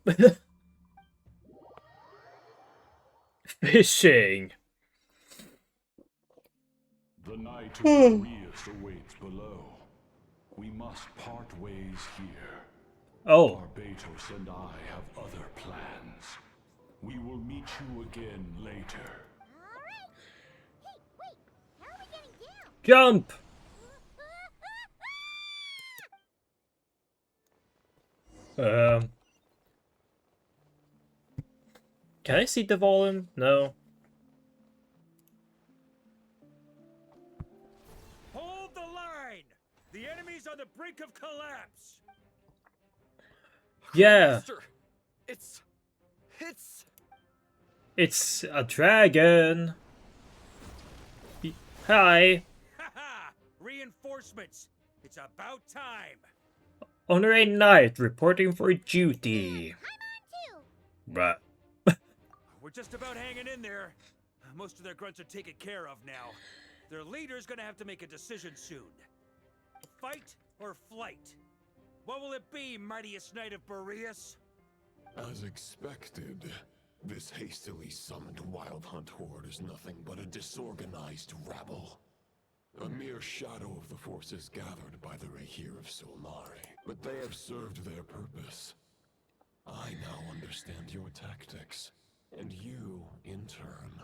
Fishing. The night of Boreas awaits below. We must part ways here. Oh. Barbatos and I have other plans. We will meet you again later. Jump! Can I see the volume? No. Hold the line! The enemy's on the brink of collapse! Yeah. Master, It's a dragon. Hi. Haha! Reinforcements! It's about time! Honorary Knight reporting for duty. Bruh. We're just about hanging in there. Most of their grunts are taken care of now. Their leader's gonna have to make a decision soon. Fight or flight? What will it be, mightiest knight of Boreas? As expected, this hastily summoned Wild Hunt horde is nothing but a disorganized rabble. A mere shadow of the forces gathered by the Rahir of Solnari. But they have served their purpose. I now understand your tactics. And you, in turn,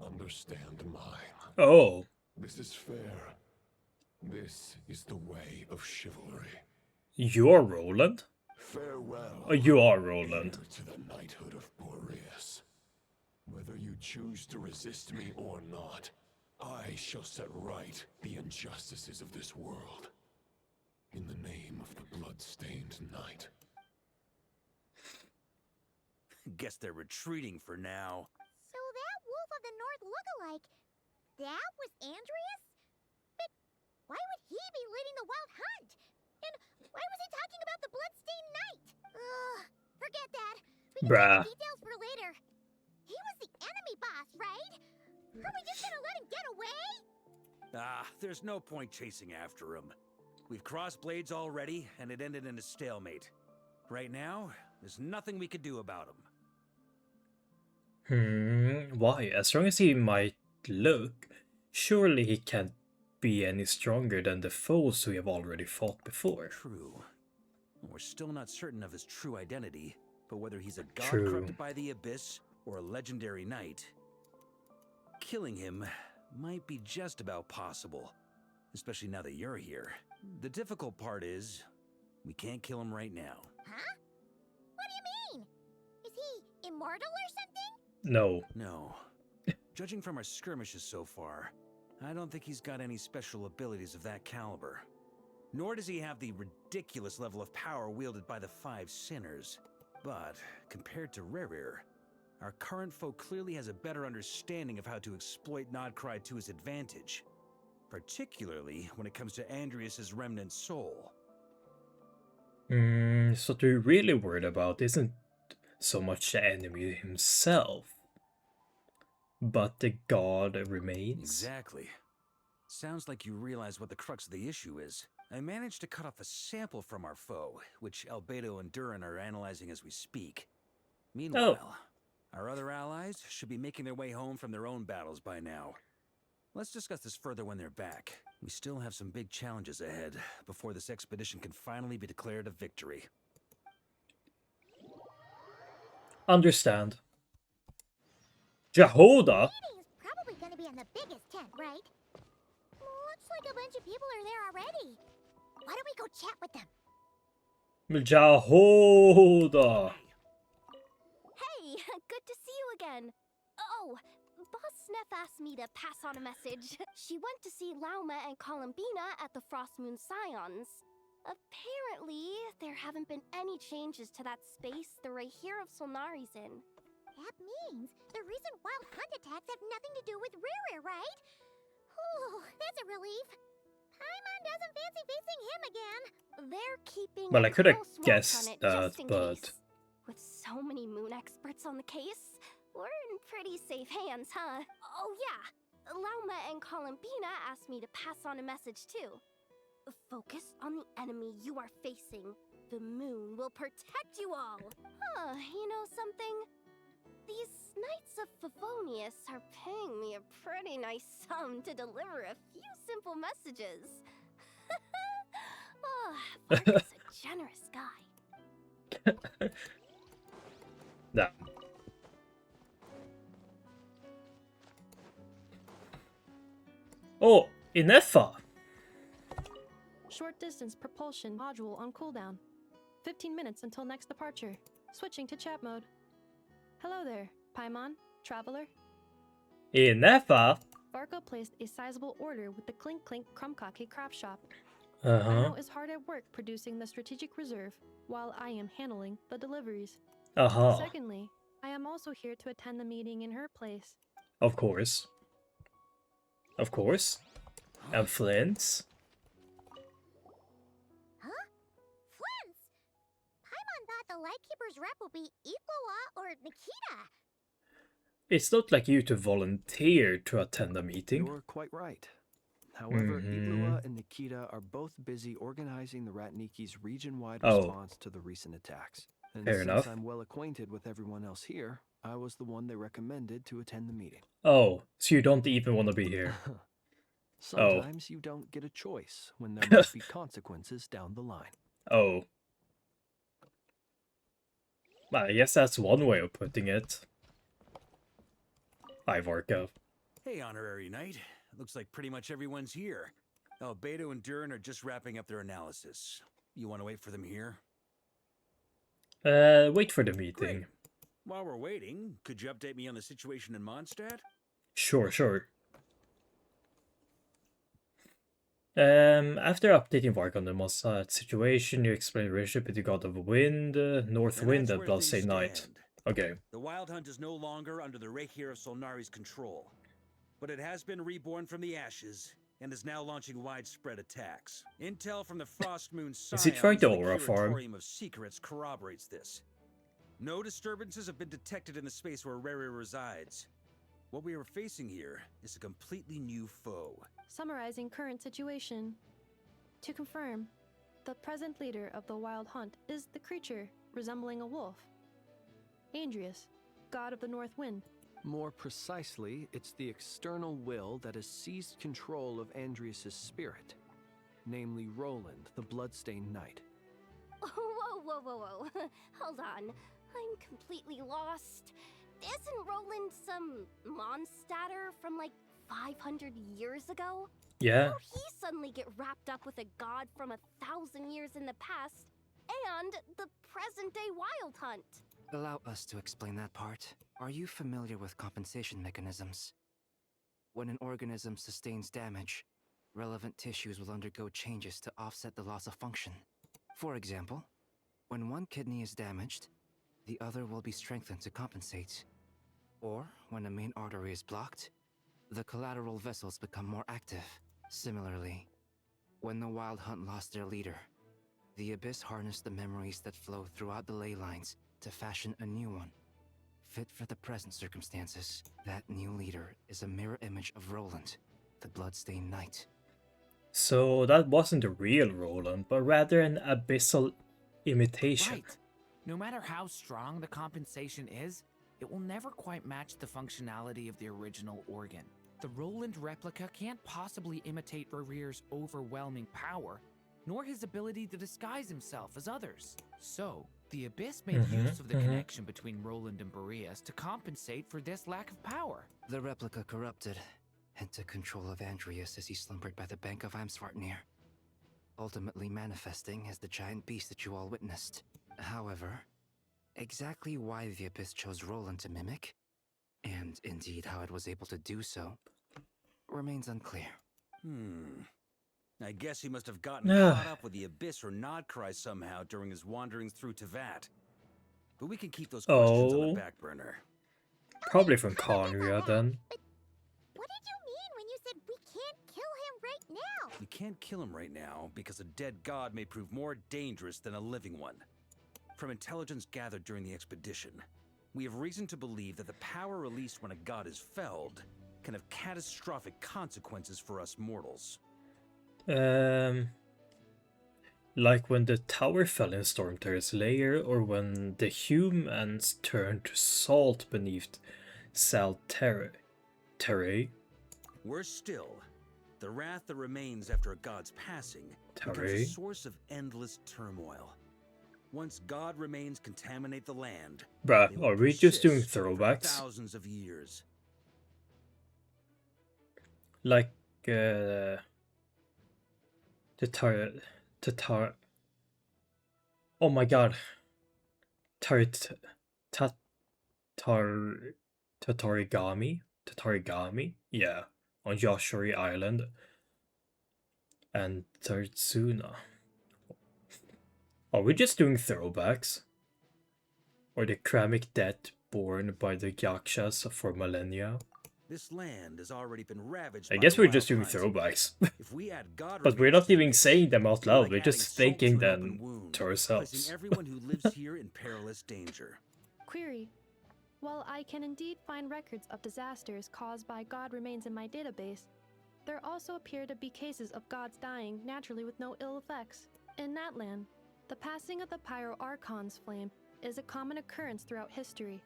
understand mine. Oh. This is fair. This is the way of chivalry. You're Roland? Farewell. Oh, you are Roland. To the knighthood of Boreas. Whether you choose to resist me or not, I shall set right the injustices of this world. In the name of the blood-stained knight. Guess they're retreating for now. So that Wolf of the North look-alike, that was Andreas? But why would he be leading the Wild Hunt? And why was he talking about the Bloodstained Knight? Ugh, forget that. We can Bruh. take the details for later. He was the enemy boss, right? Are we just gonna let him get away? There's no point chasing after him. We've crossed blades already, and it ended in a stalemate. Right now, there's nothing we could do about him. Why? As strong as he might look, surely he can't be any stronger than the foes we have already fought before. True. We're still not certain of his true identity, but whether he's a god True. corrupted by the abyss or a legendary knight, killing him might be just about possible, especially now that you're here. The difficult part is, we can't kill him right now. Huh? What do you mean? Is he immortal or something? No. No. Judging from our skirmishes so far, I don't think he's got any special abilities of that caliber. Nor does he have the ridiculous level of power wielded by the Five Sinners. But, compared to Rerir, our current foe clearly has a better understanding of how to exploit Nodcry to his advantage. Particularly when it comes to Andreas' remnant soul. So what we're really worried about isn't so much the enemy himself, but the god remains. Exactly. Sounds like you realize what the crux of the issue is. I managed to cut off a sample from our foe, which Albedo and Durin are analyzing as we speak. Meanwhile, our other allies should be making their way home from their own battles by now. Let's discuss this further when they're back. We still have some big challenges ahead before this expedition can finally be declared a victory. Understand. Jehoda? Meeting's probably gonna be in the biggest tent, right? Looks like a bunch of people are there already. Why don't we go chat with them? Jehoda! Hey, good to see you again. Oh, Boss Sneff asked me to pass on a message. She went to see Lauma and Columbina at the Frost Moon Scions. Apparently, there haven't been any changes to that space the Rahir of Solnari's in. That means the recent Wild Hunt attacks have nothing to do with Rerir, right? Oh, that's a relief. Paimon doesn't fancy facing him again. They're keeping Well, I could have close watch guessed on it that, just in but case. With so many moon experts on the case, we're in pretty safe hands, huh? Oh yeah, Lauma and Columbina asked me to pass on a message too. Focus on the enemy you are facing. The moon will protect you all. Huh, you know something? These Knights of Favonius are paying me a pretty nice sum to deliver a few simple messages. Oh, Varka's a generous guy. Nah. Oh, Inefa! Short distance propulsion module on cooldown. 15 minutes until next departure. Switching to chat mode. Hello there, Paimon, traveler. Inefa? Varka placed a sizable order with the Clink Clink Krumkake craft shop. Uh-huh. Ino is hard at work producing the strategic reserve, while I am handling the deliveries. Uh-huh. Secondly, I am also here to attend the meeting in her place. Of course. Of course. And Flint's? Huh? Flins! Paimon thought the Lightkeeper's rep would be Iqua or Nikita. It's not like you to volunteer to attend a meeting. You're quite right. However, Iqua and Nikita are both busy organizing the Ratniki's region-wide response to the recent attacks. And Fair since enough. I'm well acquainted with everyone else here, I was the one they recommended to attend the meeting. Oh, so you don't even want to be here. Sometimes you don't get a choice when there might be consequences down the line. Oh. Well, I guess that's one way of putting it. Hi, Varka. Hey, Honorary Knight. Looks like pretty much everyone's here. Beto and Durin are just wrapping up their analysis. You want to wait for them here? Wait for the meeting. Great. While we're waiting, could you update me on the situation in Mondstadt? Sure. After updating Varka on the Mondstadt situation, you explain the relationship with the God of Wind, North Wind, and Bloodstained Knight. Okay. The Wild Hunt is no longer under the Reikir of Solnari's control, but it has been reborn from the ashes and is now launching widespread attacks. Intel from the Frostmoon Is he trying to Scions aura farm? Curatorium of Secrets corroborates this. No disturbances have been detected in the space where Rere resides. What we are facing here is a completely new foe. Summarizing current situation. To confirm, the present leader of the Wild Hunt is the creature resembling a wolf. Andrius, god of the North Wind. More precisely, it's the external will that has seized control of Andrius' spirit, namely Roland, the Bloodstained Knight. Whoa. Hold on. I'm completely lost. Isn't Roland some Mondstadter from like 500 years ago? Yeah. How'd he suddenly get wrapped up with a god from 1,000 years in the past and the present-day Wild Hunt? Allow us to explain that part. Are you familiar with compensation mechanisms? When an organism sustains damage, relevant tissues will undergo changes to offset the loss of function. For example, when one kidney is damaged, the other will be strengthened to compensate. Or, when a main artery is blocked, the collateral vessels become more active. Similarly, when the Wild Hunt lost their leader, the Abyss harnessed the memories that flow throughout the ley lines to fashion a new one, fit for the present circumstances. That new leader is a mirror image of Roland, the Bloodstained Knight. So that wasn't the real Roland, but rather an abyssal imitation. Right. No matter how strong the compensation is, it will never quite match the functionality of the original organ. The Roland replica can't possibly imitate Rere's overwhelming power, nor his ability to disguise himself as others. So, the Abyss made use of the connection between Roland and Boreas to compensate for this lack of power. The replica corrupted and took control of Andrius as he slumbered by the bank of Amsvartnir, ultimately manifesting as the giant beast that you all witnessed. However, exactly why the Abyss chose Roland to mimic, and indeed how it was able to do so, remains unclear. I guess he must have gotten caught up with the Abyss or Nodcry somehow during his wanderings through Tevat. But we can keep those questions on the back burner. Probably from Conria then. What did you mean when you said we can't kill him right now? We can't kill him right now because a dead god may prove more dangerous than a living one. From intelligence gathered during the expedition, we have reason to believe that the power released when a god is felled can have catastrophic consequences for us mortals. Like when the tower fell in Stormterror's lair, or when the humans turned to salt beneath Salterre. Worse still, the wrath that remains after a god's passing becomes a source of endless turmoil. Once god remains contaminate the land, bruh, are we just doing throwbacks? Thousands of years. Like, the oh my god. Tatarigami? Yeah, on Yoshuri Island. And Tatsuna. Are we just doing throwbacks? Or the Kramik debt borne by the Yakshas for millennia? This land has already been ravaged. I guess we're just doing throwbacks. If we add god but we're not even saying them out loud, like we're just thinking them to ourselves. Placing everyone who lives here in perilous danger. Query. While I can indeed find records of disasters caused by god remains in my database, there also appear to be cases of gods dying naturally with no ill effects. In that land, the passing of the Pyro Archon's flame is a common occurrence throughout history,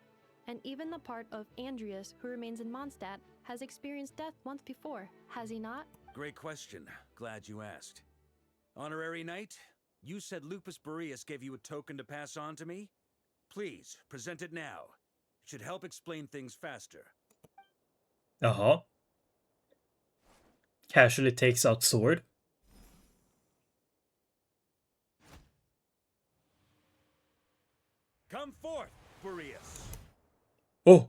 and even the part of Andreas who remains in Mondstadt has experienced death once before, has he not? Great question. Glad you asked. Honorary Knight, you said Lupus Majoris gave you a token to pass on to me? Please, present it now. It should help explain things faster. Uh-huh. Casually takes out sword. Come forth, Majoris. Oh.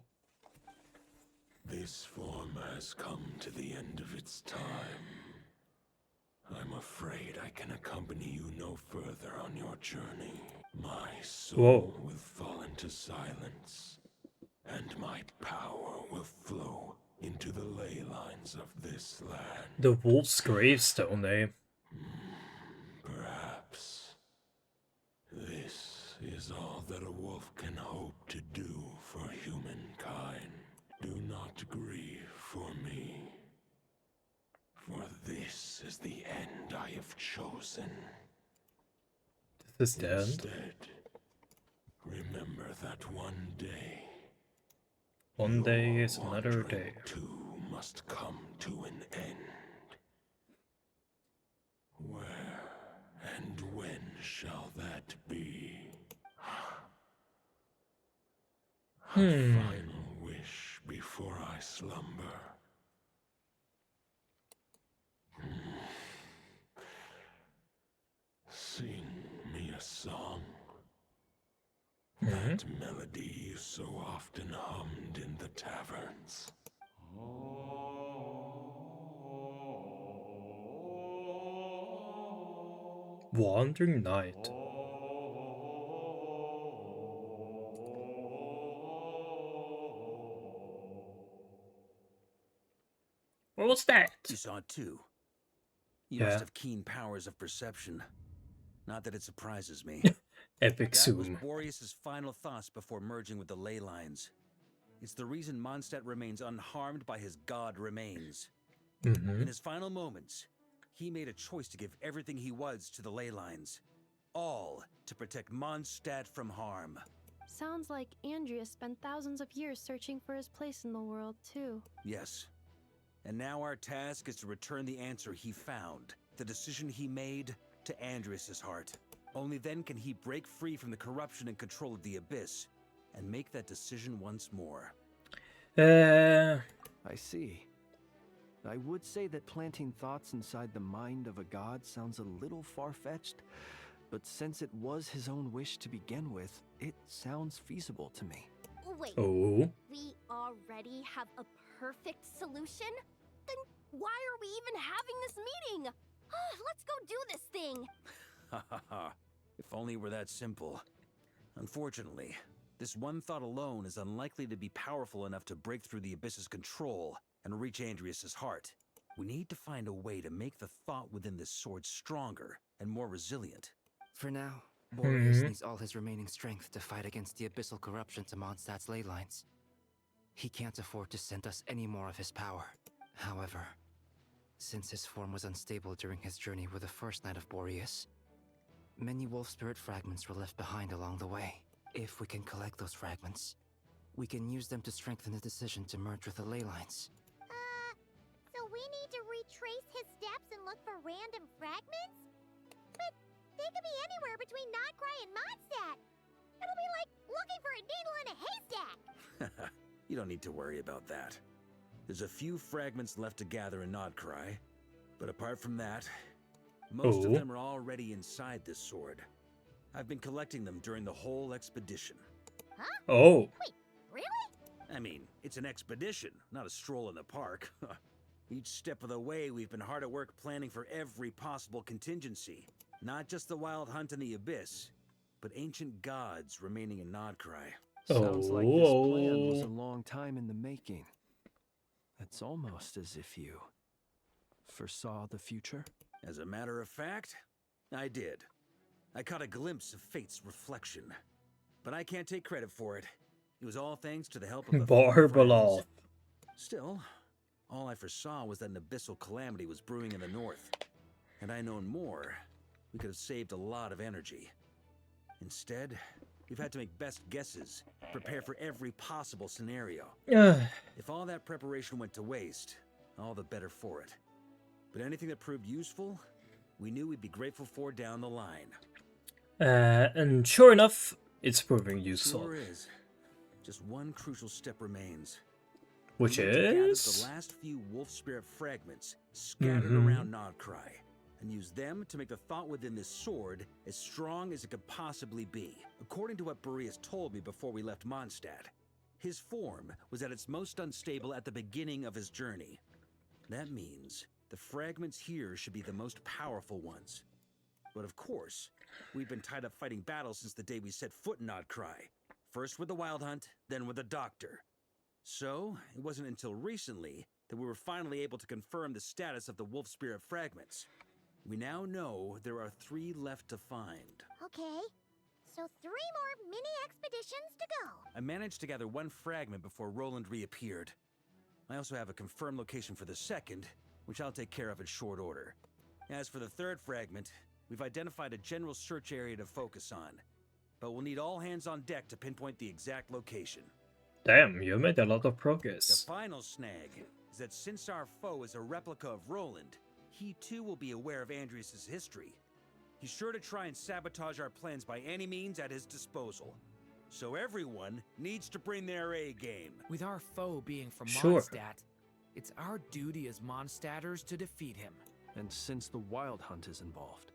This form has come to the end of its time. I'm afraid I can accompany you no further on your journey. My soul will fall into silence, and my power will flow into the ley lines of this land. The wolf's gravestone, eh? Perhaps this is all that a wolf can hope to do for humankind. Do not grieve for me, for this is the end I have chosen. This is the end? Instead, remember that one day. One day is another day. Too must come to an end. Where and when shall that be? A final wish before I slumber. Sing me a song. That melody you so often hummed in the taverns. Wandering Night. What was that? You saw it too. You must have keen powers of perception. Not that it surprises me. Epic that zoom. was Boreas's final thoughts before merging with the ley lines. It's the reason Mondstadt remains unharmed by his god remains. In his final moments, he made a choice to give everything he was to the ley lines. All to protect Mondstadt from harm. Sounds like Andreas spent thousands of years searching for his place in the world, too. Yes. And now our task is to return the answer he found, the decision he made, to Andreas's heart. Only then can he break free from the corruption and control of the Abyss, and make that decision once more. I see. I would say that planting thoughts inside the mind of a god sounds a little far-fetched, but since it was his own wish to begin with, it sounds feasible to me. Wait. Oh. We already have a perfect solution? Then why are we even having this meeting? Let's go do this thing! Ha ha ha. If only it were that simple. Unfortunately, this one thought alone is unlikely to be powerful enough to break through the Abyss's control and reach Andreas's heart. We need to find a way to make the thought within this sword stronger and more resilient. For now, Boreas needs all his remaining strength to fight against the abyssal corruption to Mondstadt's ley lines. He can't afford to send us any more of his power. However, since his form was unstable during his journey with the first Knight of Boreas, Many wolf spirit fragments were left behind along the way. If we can collect those fragments, we can use them to strengthen the decision to merge with the ley lines. So we need to retrace his steps and look for random fragments? But they could be anywhere between Nodcry and Mondstadt. It'll be like looking for a needle in a haystack. You don't need to worry about that. There's a few fragments left to gather in Nodcry, but apart from that, most of them are already inside this sword. I've been collecting them during the whole expedition. Huh? Oh. Wait, really? I mean, it's an expedition, not a stroll in the park. Each step of the way, we've been hard at work planning for every possible contingency. Not just the wild hunt in the abyss, but ancient gods remaining in Nodcry. Sounds like this plan was a long time in the making. It's almost as if you foresaw the future. As a matter of fact, I did. I caught a glimpse of fate's reflection. But I can't take credit for it. It was all thanks to the help of a few friends. Still, all I foresaw was that an abyssal calamity was brewing in the north. Had I known more, we could have saved a lot of energy. Instead, we've had to make best guesses, prepare for every possible scenario. If all that preparation went to waste, all the better for it. But anything that proved useful, we knew we'd be grateful for down the line. And sure enough, it's proving useful. Sure is. Just one crucial step remains. Which we need to gather is? the last few wolf spirit fragments scattered around Nodcry, and use them to make the thought within this sword as strong as it could possibly be. According to what Boreas told me before we left Mondstadt, his form was at its most unstable at the beginning of his journey. That means the fragments here should be the most powerful ones. But of course, we've been tied up fighting battles since the day we set foot in Nodcry. First with the Wild Hunt, then with the Doctor. So, it wasn't until recently that we were finally able to confirm the status of the Wolf Spirit fragments. We now know there are 3 left to find. Okay, so 3 more mini-expeditions to go. I managed to gather 1 fragment before Roland reappeared. I also have a confirmed location for the second, which I'll take care of in short order. As for the 3rd fragment, we've identified a general search area to focus on, but we'll need all hands on deck to pinpoint the exact location. Damn, you made a lot of progress. The final snag is that since our foe is a replica of Roland, he too will be aware of Andrias' history. He's sure to try and sabotage our plans by any means at his disposal. So everyone needs to bring their A game. With our foe being from Sure. Mondstadt, it's our duty as Mondstatters to defeat him. And since the Wild Hunt is involved,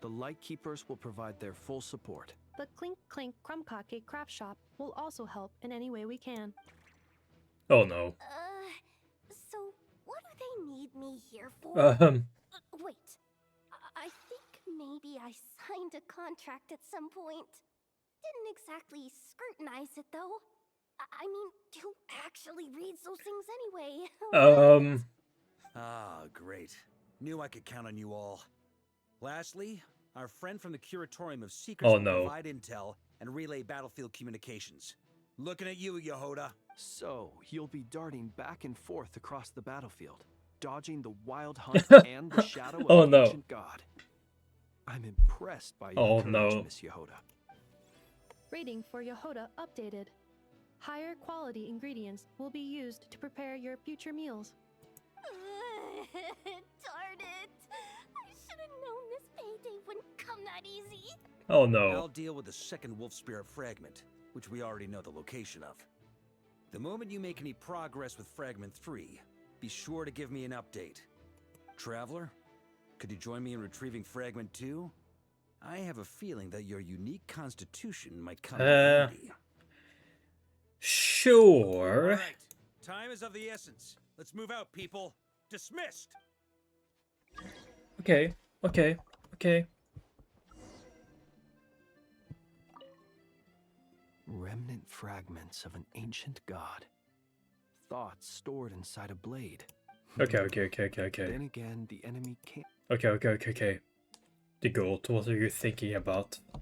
the Lightkeepers will provide their full support. The Clink Clink Crumb-Cake craft shop will also help in any way we can. Oh no. So what do they need me here for? Wait, I think maybe I signed a contract at some point. Didn't exactly scrutinize it though. I mean, who actually reads those things anyway? Ah, great. Knew I could count on you all. Lastly, our friend from the Curatorium of Secrets will provide intel and relay battlefield communications. Looking at you, Yehoda. So, you'll be darting back and forth across the battlefield, dodging the Wild Hunt and the shadow of the ancient god. I'm impressed by your courage, Miss Yehoda. Rating for Yehoda updated. Higher quality ingredients will be used to prepare your future meals. Darn it! I should have known this payday wouldn't come that easy. Oh no. I'll deal with the 2nd Wolf Spirit fragment, which we already know the location of. The moment you make any progress with Fragment 3, be sure to give me an update. Traveler, could you join me in retrieving Fragment 2? I have a feeling that your unique constitution might come in handy. Sure. All right. Time is of the essence. Let's move out, people. Dismissed! Okay. Remnant fragments of an ancient god. Thoughts stored inside a blade. Okay. Then again, the enemy can't... Okay. The goat, what are you thinking about? Yehoda,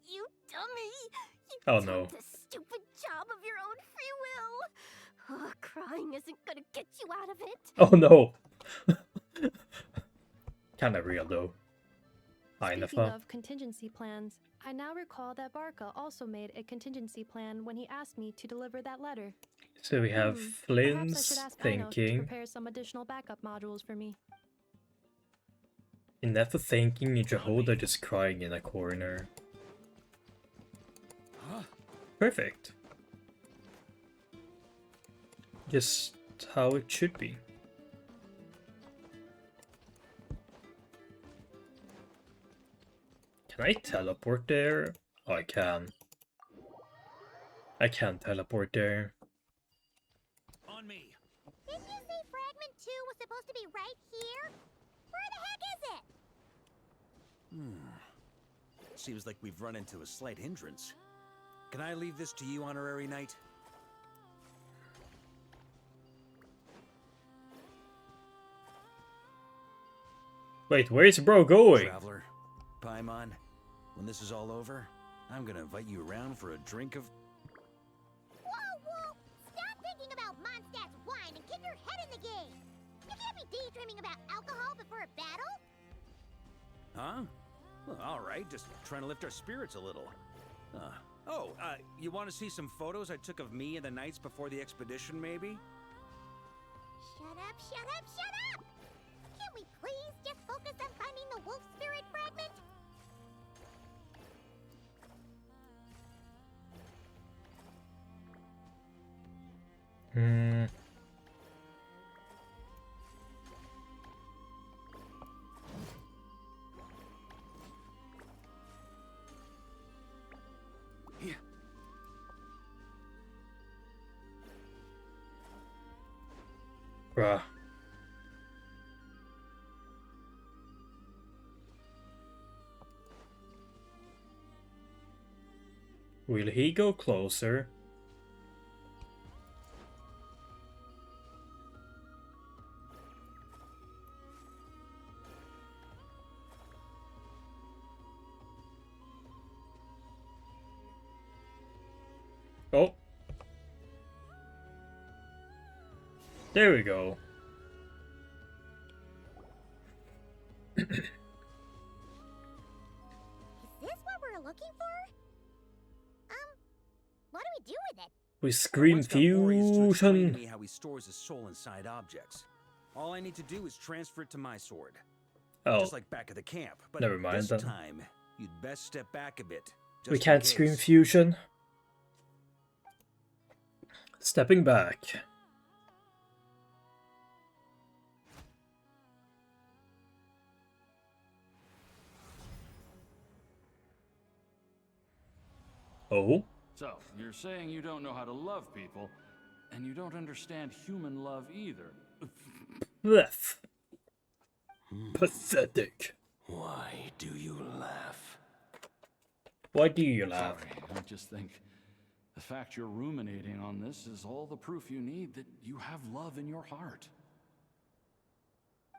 you dummy! You Oh took no. this stupid job of your own free will. Oh, crying isn't gonna get you out of it. Oh no. Kinda real though. Speaking of contingency plans, I now recall that Varka also made a contingency plan when he asked me to deliver that letter. So we have Perhaps I should Flynn's ask Ino to thinking. prepare some additional backup modules for me. Enough of thinking, Jehoda just crying in a corner. Perfect. Just how it should be. Can I teleport there? Oh, I can. I can teleport there. On me. Didn't you say Fragment 2 was supposed to be right here? Where the heck is it? Seems like we've run into a slight hindrance. Can I leave this to you, Honorary Knight? Wait, where's bro going? Traveler, Paimon, when this is all over, I'm gonna invite you around for a drink of... Whoa! Stop thinking about Mondstadt's wine and get your head in the game! You can't be daydreaming about alcohol before a battle! Huh? Well, alright, just trying to lift our spirits a little. You want to see some photos I took of me and the knights before the expedition, maybe? Shut up! Can't we please just focus on finding the wolf spirit fragment? Bruh. Will he go closer? Oh. There we go. Is this what we're looking for? What do we do with it? We scream Once got Boreas to explain to fusion. me how he stores his soul inside objects. All I need to do is transfer it to my sword. Oh, Just like back at the camp. But never mind this then. time, you'd best step back a bit. We just in can't case. scream fusion. Stepping back. Oh? So, you're saying you don't know how to love people, and you don't understand human love either. Blech. Pathetic. Why do you laugh? Why do you laugh? Sorry, I just think the fact you're ruminating on this is all the proof you need that you have love in your heart.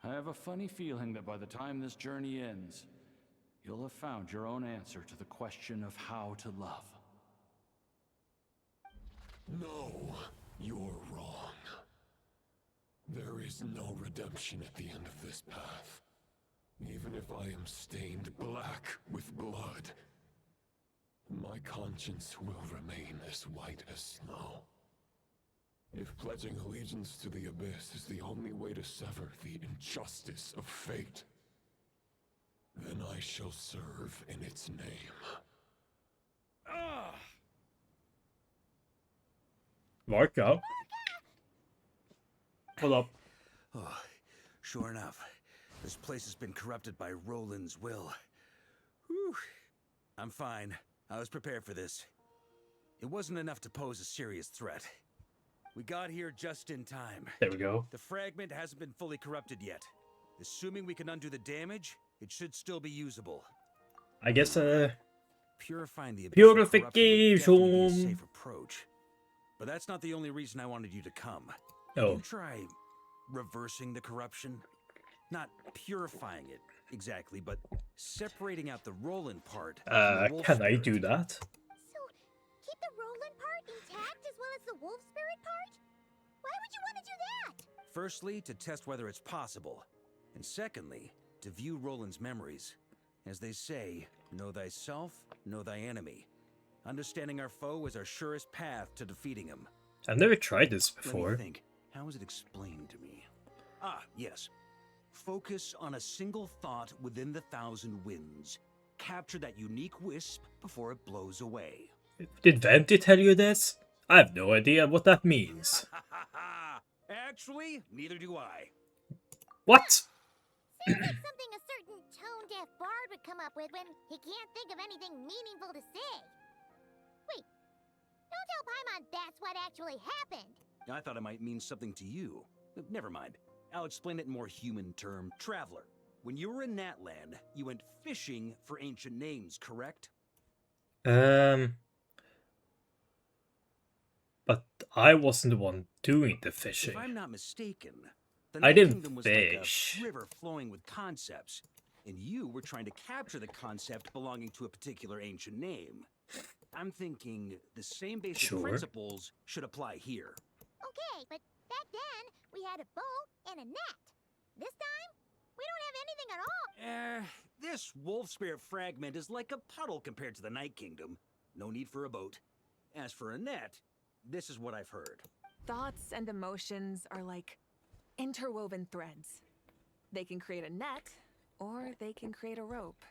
I have a funny feeling that by the time this journey ends, you'll have found your own answer to the question of how to love. No, you're wrong. There is no redemption at the end of this path. Even if I am stained black with blood, my conscience will remain as white as snow. If pledging allegiance to the Abyss is the only way to sever the injustice of fate, then I shall serve in its name. Varka? Hold up. Oh, sure enough, this place has been corrupted by Roland's will. Whew. I'm fine. I was prepared for this. It wasn't enough to pose a serious threat. We got here just in time. There we go. The fragment hasn't been fully corrupted yet. Assuming we can undo the damage, it should still be usable. I guess, Purifying the abyss of corruption would purification. definitely be a safe approach. But that's not the only reason I wanted you to come. Oh. You try reversing the corruption? Not purifying it, exactly, but separating out the Roland part. from the wolf can I spirit. do that? So, keep the Roland part intact as well as the wolf spirit part? Why would you want to do that? Firstly, to test whether it's possible. And secondly, to view Roland's memories. As they say, know thyself, know thy enemy. Understanding our foe is our surest path to defeating him. I've never tried this Let me before. think. How was it explained to me? Ah, yes. Focus on a single thought within the 1,000 winds. Capture that unique wisp before it blows away. Did Venti tell you this? I have no idea what that means. Actually, neither do I. What? Seems like something a certain tone-deaf bard would come up with when he can't think of anything meaningful to say. Wait, don't tell Paimon that's what actually happened. I thought it might mean something to you. Never mind. I'll explain it in more human term. Traveler, when you were in Natland, you went fishing for ancient names, correct? But I wasn't the one doing the fishing. If I'm not mistaken, the I Night didn't Kingdom was fish. like a river flowing with concepts, and you were trying to capture the concept belonging to a particular ancient name. I'm thinking the same basic Sure. principles should apply here. Okay, but back then, we had a bow and a net. This time, we don't have anything at all. This wolf spirit fragment is like a puddle compared to the Night Kingdom. No need for a boat. As for a net, this is what I've heard. Thoughts and emotions are like interwoven threads. They can create a net, or they can create a rope.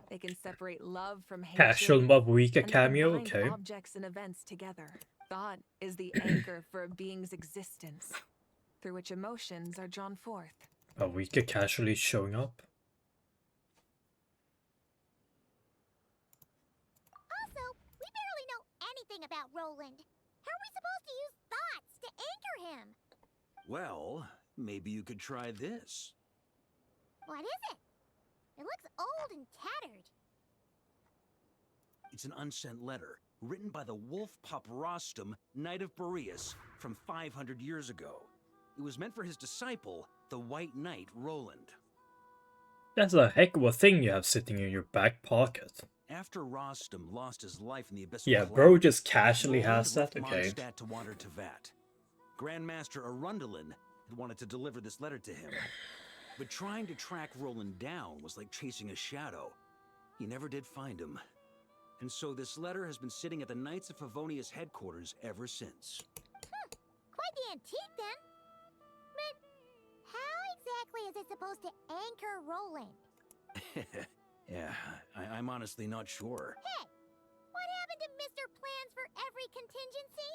They can separate love from hatred. Casual Mavwika and they cameo, can bind okay. objects and events together. Thought is the anchor for a being's existence, through which emotions are drawn forth. Mavwika casually showing up. Also, we barely know anything about Roland. How are we supposed to use thoughts to anchor him? Well, maybe you could try this. What is it? It looks old and tattered. It's an unsent letter, written by the wolf pup Rostam, Knight of Boreas, from 500 years ago. It was meant for his disciple, the White Knight Roland. That's a heck of a thing you have sitting in your back pocket. After Rostam lost his life in the Abyssal Yeah, Cloud, bro just casually Roland has that, left okay. Mondstadt to wander to Vat. Grandmaster Arundelen had wanted to deliver this letter to him. But trying to track Roland down was like chasing a shadow. He never did find him. And so this letter has been sitting at the Knights of Favonia's headquarters ever since. Quite the antique, then. But how exactly is it supposed to anchor Roland? Yeah, I'm honestly not sure. Hey, what happened to Mr. Plans for every contingency?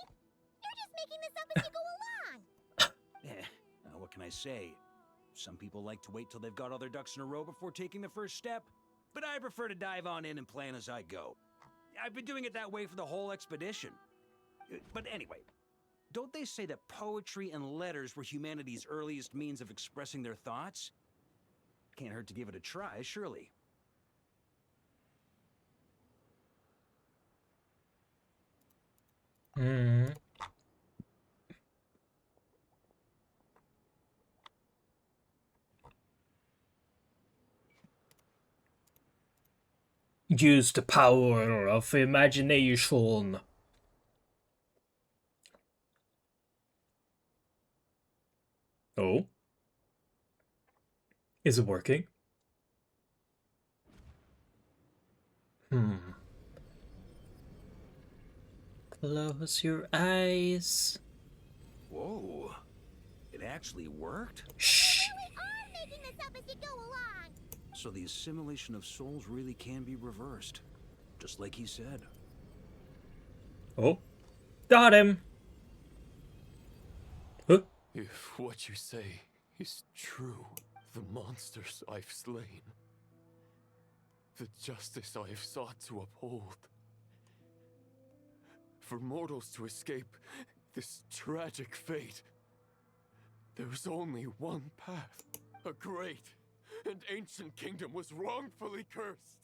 You're just making this up as you go along. What can I say? Some people like to wait till they've got all their ducks in a row before taking the first step, but I prefer to dive on in and plan as I go. I've been doing it that way for the whole expedition. But anyway, don't they say that poetry and letters were humanity's earliest means of expressing their thoughts? Can't hurt to give it a try, surely. Use the power of imagination. Oh? Is it working? Close your eyes. Whoa. It actually worked? Shh. We are making this up as you go along. So the assimilation of souls really can be reversed. Just like he said. Oh. Got him. Huh? If what you say is true, the monsters I've slain, the justice I have sought to uphold, for mortals to escape this tragic fate, there's only one path. A great and ancient kingdom was wrongfully cursed,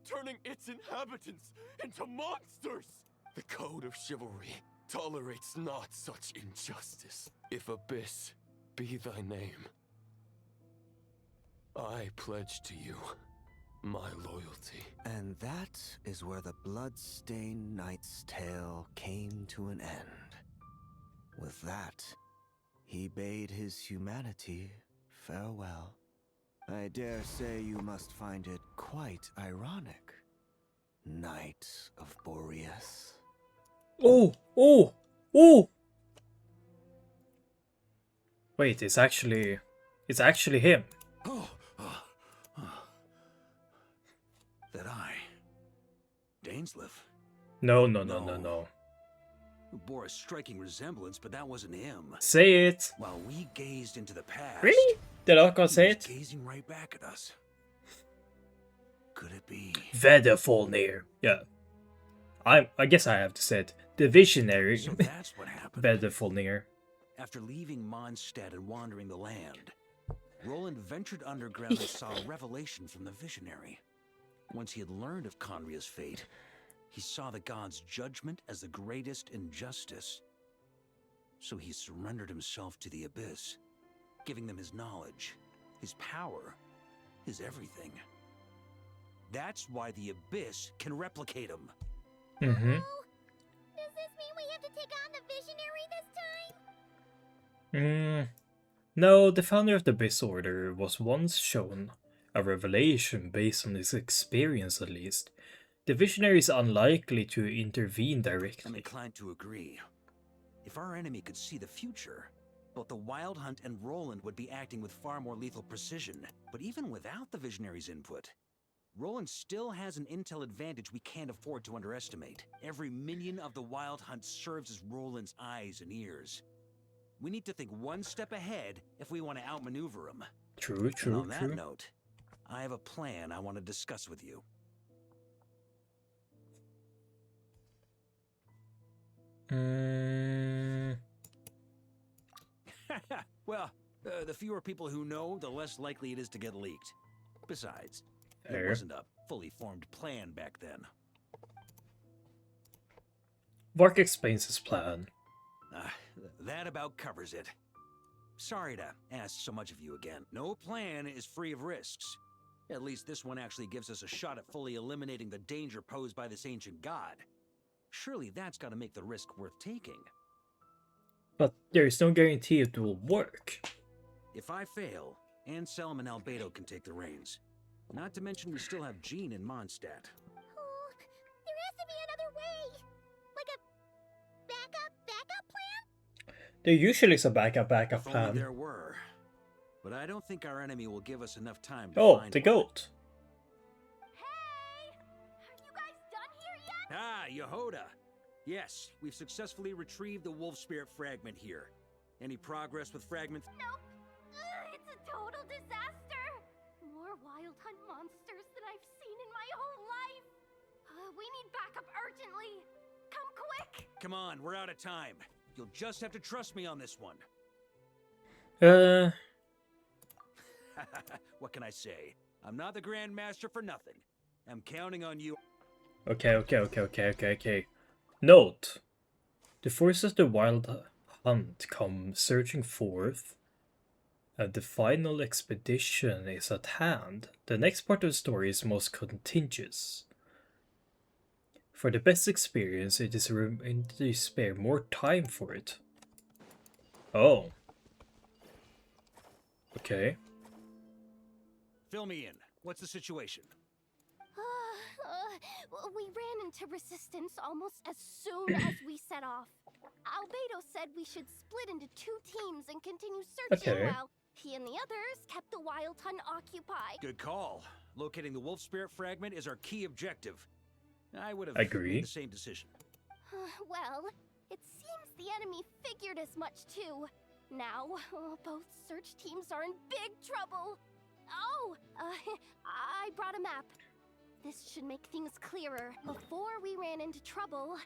turning its inhabitants into monsters. The code of chivalry tolerates not such injustice. If Abyss be thy name, I pledge to you my loyalty. And that is where the blood-stained knight's tale came to an end. With that, he bade his humanity farewell, I dare say you must find it quite ironic, Knight of Boreas. Oh! Oh! Oh! Wait, it's actually him. That eye. Dainsleif. No. It bore a striking resemblance, but that wasn't him. Say it. While we gazed into the past. Really? Did I go say it? Gazing right back at us. Could it be? Vedderfallnir. Yeah. I guess I have to say it. The visionary. So that's what happened. Vedderfallnir. After leaving Mondstadt and wandering the land, Roland ventured underground and saw a revelation from the visionary. Once he had learned of Conria's fate, he saw the gods' judgment as the greatest injustice. So he surrendered himself to the Abyss, giving them his knowledge, his power, his everything. That's why the Abyss can replicate him. Mm-hmm. Does this mean we have to take on the visionary this time? No, the founder of the Abyss Order was once shown a revelation based on his experience at least. The visionary is unlikely to intervene directly. I'm inclined to agree. If our enemy could see the future, both the Wild Hunt and Roland would be acting with far more lethal precision. But even without the visionary's input, Roland still has an intel advantage we can't afford to underestimate. Every minion of the Wild Hunt serves as Roland's eyes and ears. We need to think one step ahead if we want to outmaneuver him. True. And on that note, I have a plan I want to discuss with you. Well, the fewer people who know, the less likely it is to get leaked. Besides, there wasn't a fully formed plan back then. Varka explains his plan. That about covers it. Sorry to ask so much of you again. No plan is free of risks. At least this one actually gives us a shot at fully eliminating the danger posed by this ancient god. Surely that's got to make the risk worth taking. But there is no guarantee it will work. If I fail, Anselm and Albedo can take the reins. Not to mention we still have Jean in Mondstadt. Oh, there has to be another way. Like a backup plan? There usually is a backup If plan. only there were. But I don't think our enemy will give us enough time to find the one. goat. Ah, Yehoda! Yes, we've successfully retrieved the wolf spirit fragment here. Any progress with fragments? Nope. It's a total disaster. More wild hunt monsters than I've seen in my whole life. We need backup urgently. Come quick. Come on, we're out of time. You'll just have to trust me on this one. What can I say? I'm not the Grand Master for nothing. I'm counting on you. Okay. Note. The forces of the Wild Hunt come surging forth. The final expedition is at hand. The next part of the story is most contagious. For the best experience, it is recommended to spare more time for it. Oh. Okay. Fill me in. What's the situation? We ran into resistance almost as soon as we set off. Albedo said we should split into 2 teams and continue searching while he and the others kept the Wild Hunt occupied. Good call. Locating the wolf spirit fragment is our key objective. I would have Agree. made the same decision. Well, it seems the enemy figured as much too. Now, both search teams are in big trouble. Oh, I brought a map. This should make things clearer. Before we ran into trouble,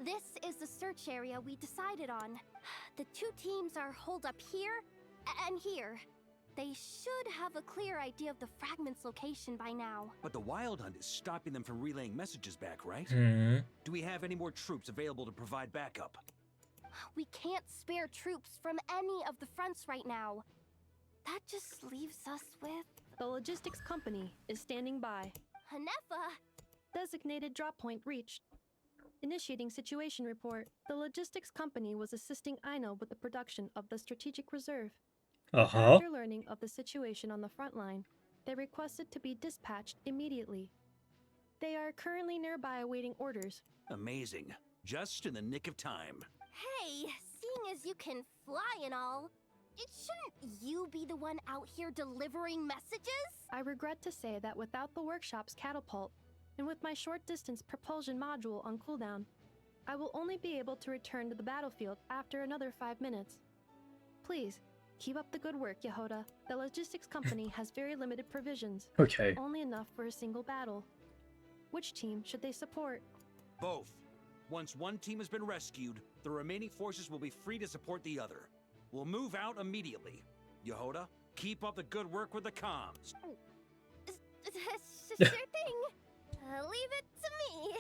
this is the search area we decided on. The 2 teams are holed up here and here. They should have a clear idea of the fragment's location by now. But the Wild Hunt is stopping them from relaying messages back, right? Do we have any more troops available to provide backup? We can't spare troops from any of the fronts right now. That just leaves us with... The logistics company is standing by. Hanefa! Designated drop point reached. Initiating situation report. The logistics company was assisting Aino with the production of the strategic reserve. After learning of the situation on the front line, they requested to be dispatched immediately. They are currently nearby awaiting orders. Amazing. Just in the nick of time. Hey, seeing as you can fly and all, shouldn't you be the one out here delivering messages? I regret to say that without the workshop's catapult, and with my short-distance propulsion module on cooldown, I will only be able to return to the battlefield after another 5 minutes. Please, keep up the good work, Yehoda. The logistics company has very limited provisions. Okay. Only enough for a single battle. Which team should they support? Both. Once one team has been rescued, the remaining forces will be free to support the other. We'll move out immediately. Yehoda, keep up the good work with the comms. Sure thing. Leave it to me.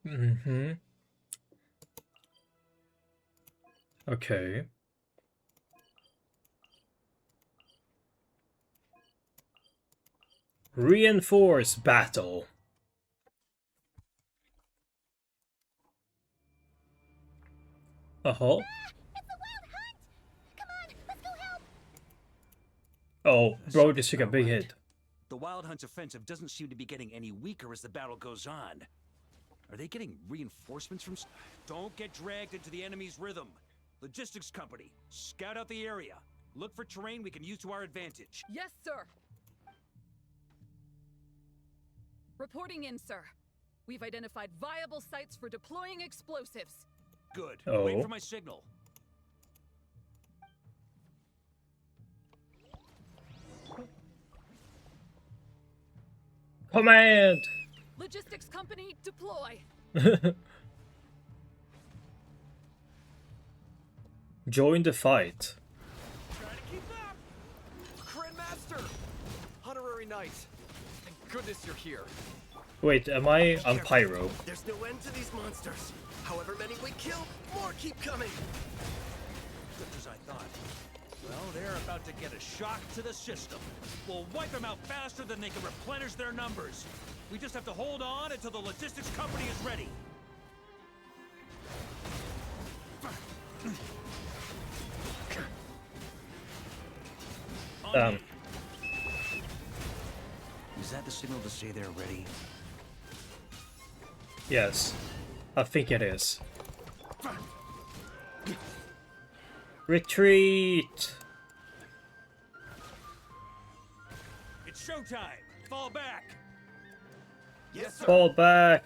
Mm-hmm. Okay. Reinforce battle. Uh-huh. Oh, bro, just took a big hit. The Wild Hunt's offensive doesn't seem to be getting any weaker as the battle goes on. Are they getting reinforcements from... Don't get dragged into the enemy's rhythm. Logistics company, scout out the area. Look for terrain we can use to our advantage. Yes, sir. Reporting in, sir. We've identified viable sites for deploying explosives. Good. Oh. Wait for my signal. Command! Logistics company, deploy. Join the fight. Try to keep up! Grandmaster! Honorary Knight! Thank goodness you're here. Wait, am I on Pyro? There's no end to these monsters. However many we kill, more keep coming. Just as I thought. Well, they're about to get a shock to the system. We'll wipe them out faster than they can replenish their numbers. We just have to hold on until the logistics company is ready. Is that the signal to say they're ready? Yes, I think it is. Retreat! It's showtime! Fall back! Yes, sir. Fall back!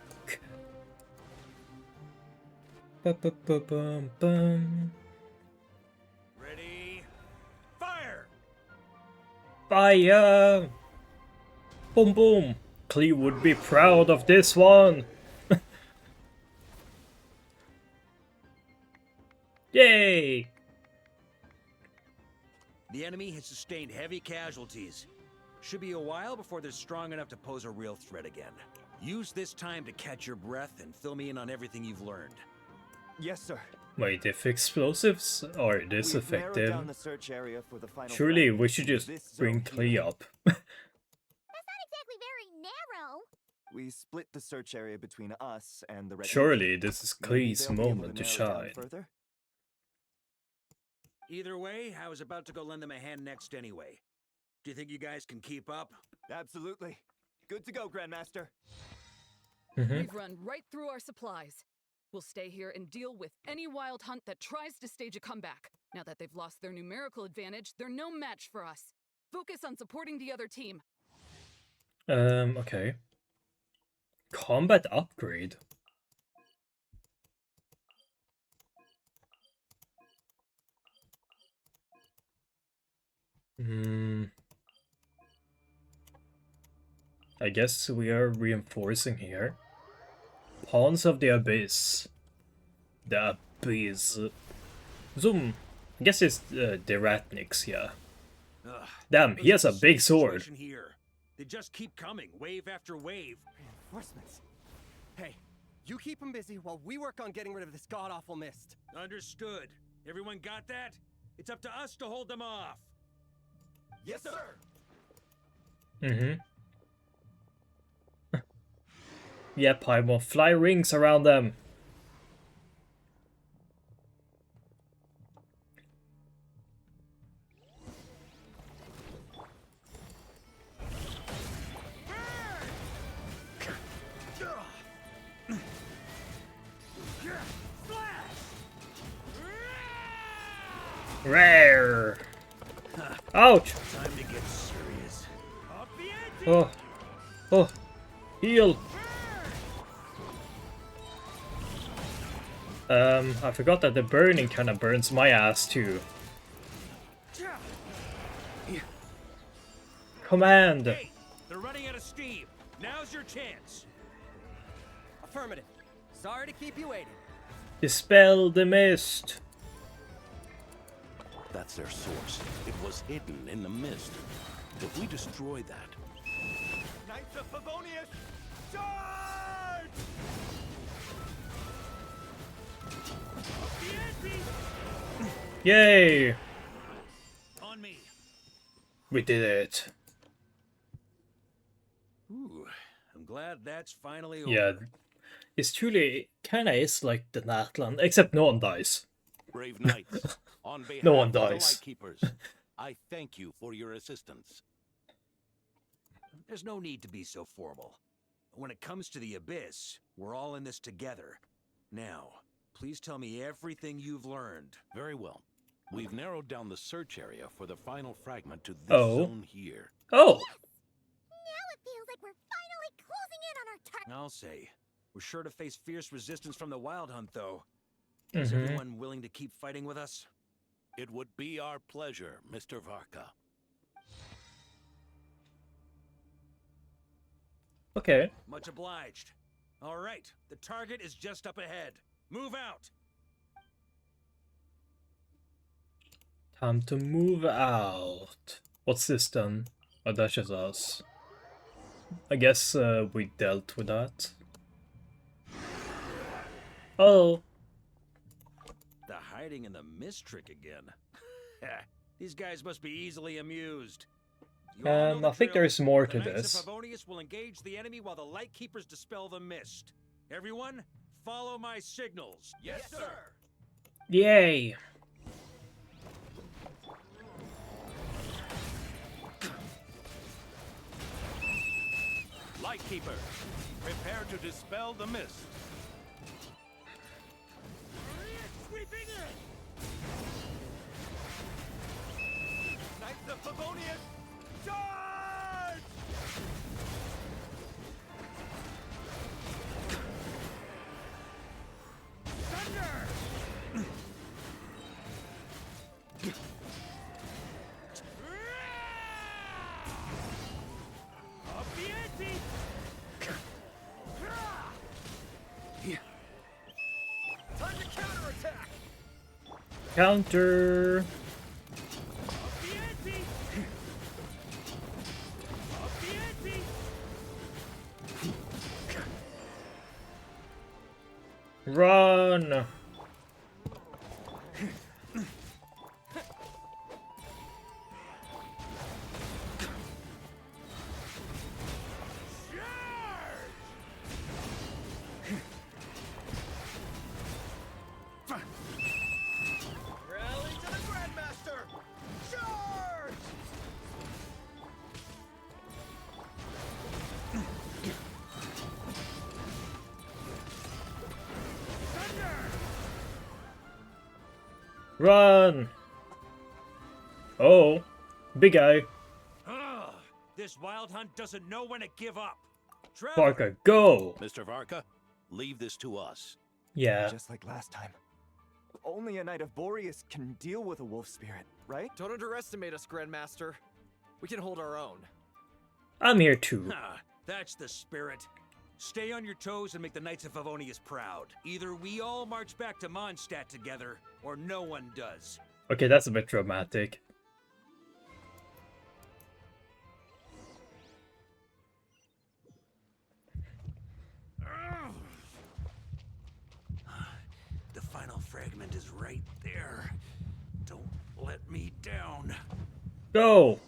Ba-ba-ba-bum-bum. Ready? Fire! Fire! Boom boom! Cleve would be proud of this one! Yay! The enemy has sustained heavy casualties. Should be a while before they're strong enough to pose a real threat again. Use this time to catch your breath and fill me in on everything you've learned. Yes, sir. Wait, if explosives are this We've narrowed effective, down the search area for the final surely fragment we should in just this bring zone Cleve here. up. That's not exactly very narrow. We split the search area between us and the red. Surely this is Maybe Cleve's they'll be able moment to narrow it down shine. further? Either way, I was about to go lend them a hand next anyway. Do you think you guys can keep up? Absolutely. Good to go, Grandmaster. We've run right through our supplies. We'll stay here and deal with any wild hunt that tries to stage a comeback. Now that they've lost their numerical advantage, they're no match for us. Focus on supporting the other team. Okay. Combat upgrade. I guess we are reinforcing here. Pawns of the Abyss. The Abyss. Zoom. I guess it's the Ratniks, yeah. Damn, he has a big sword. Here. They just keep coming, wave after wave. Reinforcements. Hey, you keep them busy while we work on getting rid of this god-awful mist. Understood. Everyone got that? It's up to us to hold them off. Yes, sir. Yep, I will fly rings around them. Rare. Ouch. Time to get serious. Oh. Oh. Heal. I forgot that the burning kind of burns my ass too. Command. Hey, they're running out of steam. Now's your chance. Affirmative. Sorry to keep you waiting. Dispel the mist. That's their source. It was hidden in the mist. If we destroy that... Knights of Favonius, charge! Yay! On me. We did it. Ooh, I'm glad that's finally over. Yeah. It's truly kinda is like the Natland, except no one dies. Brave knights, on behalf No one of the dies. Lightkeepers, I thank you for your assistance. There's no need to be so formal. When it comes to the Abyss, we're all in this together. Now, please tell me everything you've learned. Very well. We've narrowed down the search area for the final fragment to this Oh. zone here. Oh! Now it feels like we're finally closing in on our target. I'll say. We're sure to face fierce resistance from the Wild Hunt, though. Is Mhm. everyone willing to keep fighting with us? It would be our pleasure, Mr. Varka. Okay. Much obliged. All right, the target is just up ahead. Move out! Time to move out. What's this then? Oh, that's just us. I guess we dealt with that. Oh. The hiding in the mist trick again. These guys must be easily amused. You all know the I think drill. there's more to The Knights this. of Favonius will engage the enemy while the Lightkeepers dispel the mist. Everyone, follow my signals. Yes, sir. Yay! Lightkeeper, prepare to dispel the mist. Sweeping in! Knights of Favonius, charge! Thunder! Up the ante! Time to counterattack! Counter! Up the ante! Up the ante! Run! Rally to the Grandmaster! Charge! Run! Oh, big guy. Ugh, this Wild Hunt doesn't know when to give up. Trevor! Varka, go! Mr. Varka, leave this to us. Yeah. Just like last time. Only a Knight of Boreas can deal with a wolf spirit, right? Don't underestimate us, Grandmaster. We can hold our own. I'm here too. Ha, that's the spirit. Stay on your toes and make the Knights of Favonius proud. Either we all march back to Mondstadt together, or no one does. Okay, that's a bit dramatic. The final fragment is right there. Don't let me down. Go!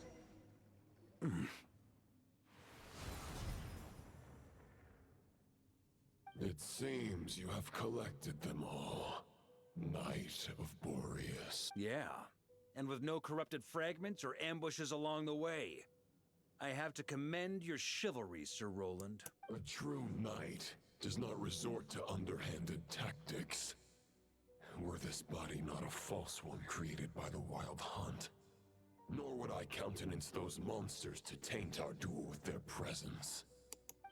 It seems you have collected them all. Knight of Boreas. Yeah, and with no corrupted fragments or ambushes along the way. I have to commend your chivalry, Sir Roland. A true knight does not resort to underhanded tactics. were this body not a false one created by the Wild Hunt, nor would I countenance those monsters to taint our duel with their presence.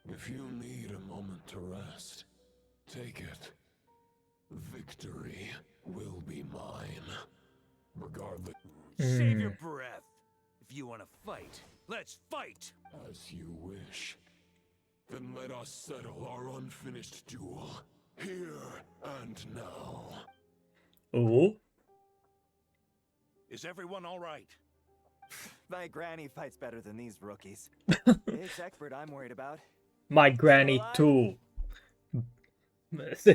If you need a moment to rest, take it. Victory will be mine. Regardless. Save your breath. If you want to fight, let's fight! As you wish. Then let us settle our unfinished duel, here and now. Oh? Is everyone all right? My granny fights better than these rookies. It's expert I'm worried about. My granny too.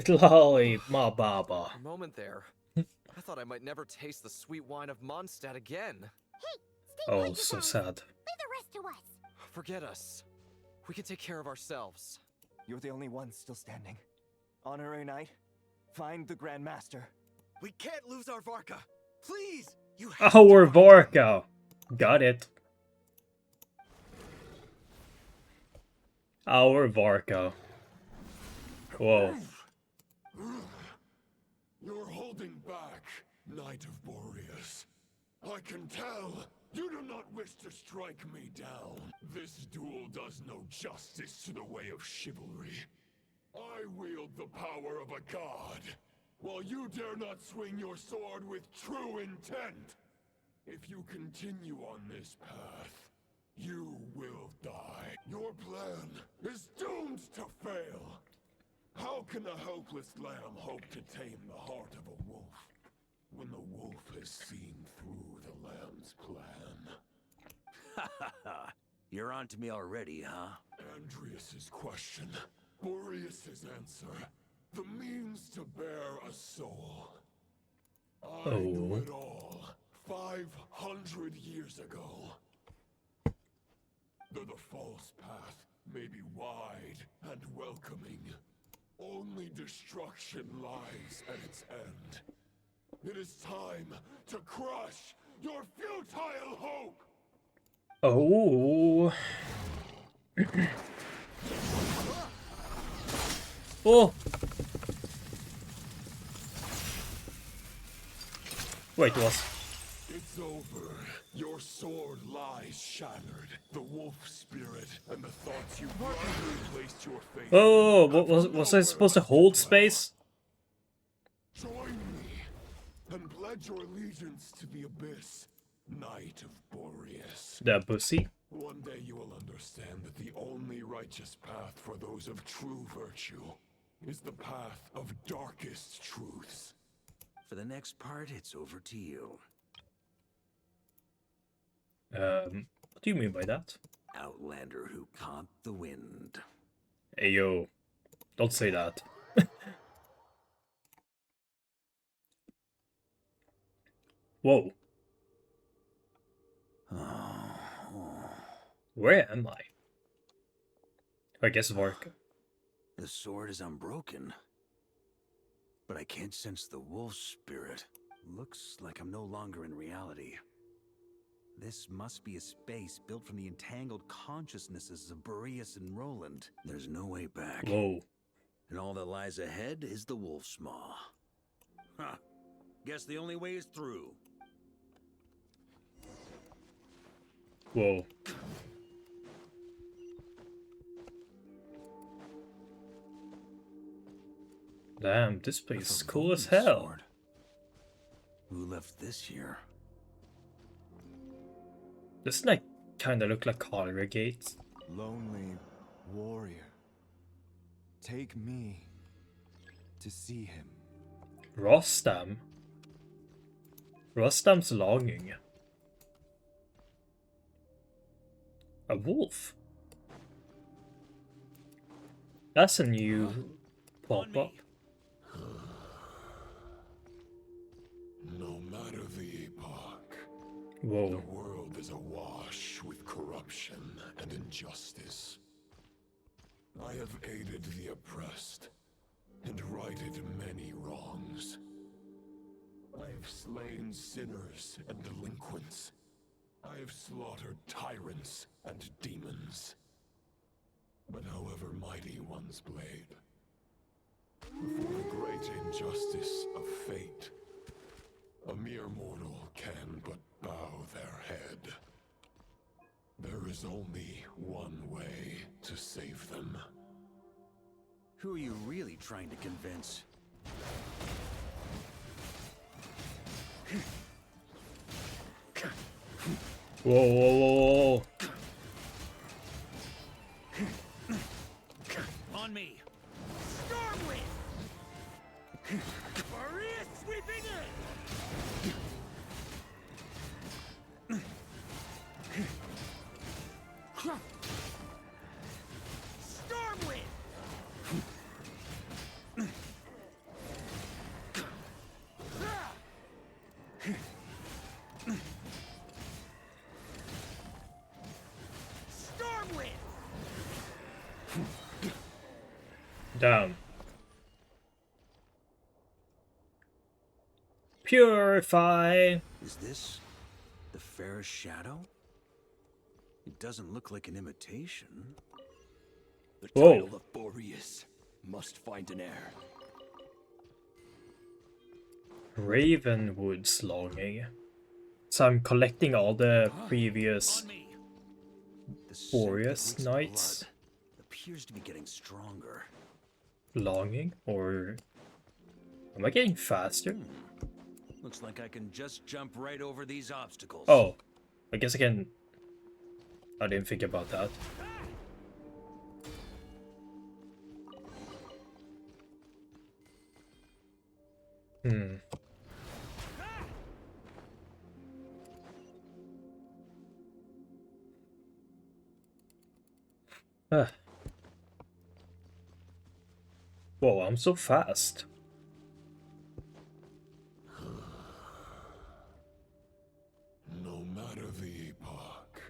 Lolly, my baba. A moment there. I thought I might never taste the sweet wine of Mondstadt again. Oh, so sad. Leave the rest to us. Forget us. We can take care of ourselves. You're the only one still standing. Honorary Knight, find the Grand Master. We can't lose our Varka. Please! You have Our Varka! Got it. Our Varka. Whoa. You're holding back, Knight of Boreas. I can tell you do not wish to strike me down. This duel does no justice to the way of chivalry. I wield the power of a god, while you dare not swing your sword with true intent. If you continue on this path, you will die. Your plan is doomed to fail. How can a helpless lamb hope to tame the heart of a wolf, when the wolf has seen through the lamb's plan? Ha ha ha. You're on to me already, huh? Andrias's question, Boreas's answer, the means to bear a soul. I knew it all 500 years ago. Though the false path may be wide and welcoming, only destruction lies at its end. It is time to crush your futile hope! Oh. Oh. Wait, what? It's over. Your sword lies shattered. The wolf spirit and the thoughts you blindly placed your faith in. Oh, what was I supposed to hold space? Join me and pledge your allegiance to the abyss, Knight of Boreas. The pussy. One day you will understand that the only righteous path for those of true virtue is the path of darkest truths. For the next part, it's over to you. What do you mean by that? Outlander who caught the wind. Hey yo, don't say that. Whoa. Where am I? I guess Varka. The sword is unbroken, but I can't sense the wolf spirit. Looks like I'm no longer in reality. This must be a space built from the entangled consciousnesses of Boreas and Roland. There's no way back. Whoa. And all that lies ahead is the wolf's maw. Huh. Guess the only way is through. Whoa. Damn, this place is cool as hell. Sword. Who left this here? Doesn't that kinda look like Collier Gate? Lonely warrior, take me to see him. Rostam? Rostam's longing. A wolf? That's a new pop-up. No matter the epoch, Whoa. the world is awash with corruption and injustice. I have aided the oppressed and righted many wrongs. I have slain sinners and delinquents. I have slaughtered tyrants and demons. But however mighty one's blade, For the great injustice of fate, a mere mortal can but bow their head. There is only one way to save them. Who are you really trying to convince? Whoa, whoa, whoa, whoa. On me! Stormwind! Maria sweeping in! Stormwind! Stormwind! Down. Purify. Is this the fairest shadow? It doesn't look like an imitation. The Whoa. title of Boreas must find an heir. Ravenwood's longing. So I'm collecting all the previous Boreas Knights. Appears to be getting stronger. Longing? Or am I getting faster? Looks like I can just jump right over these obstacles. Oh, I guess I can. I didn't think about that. Ah. Whoa, I'm so fast. No matter the epoch,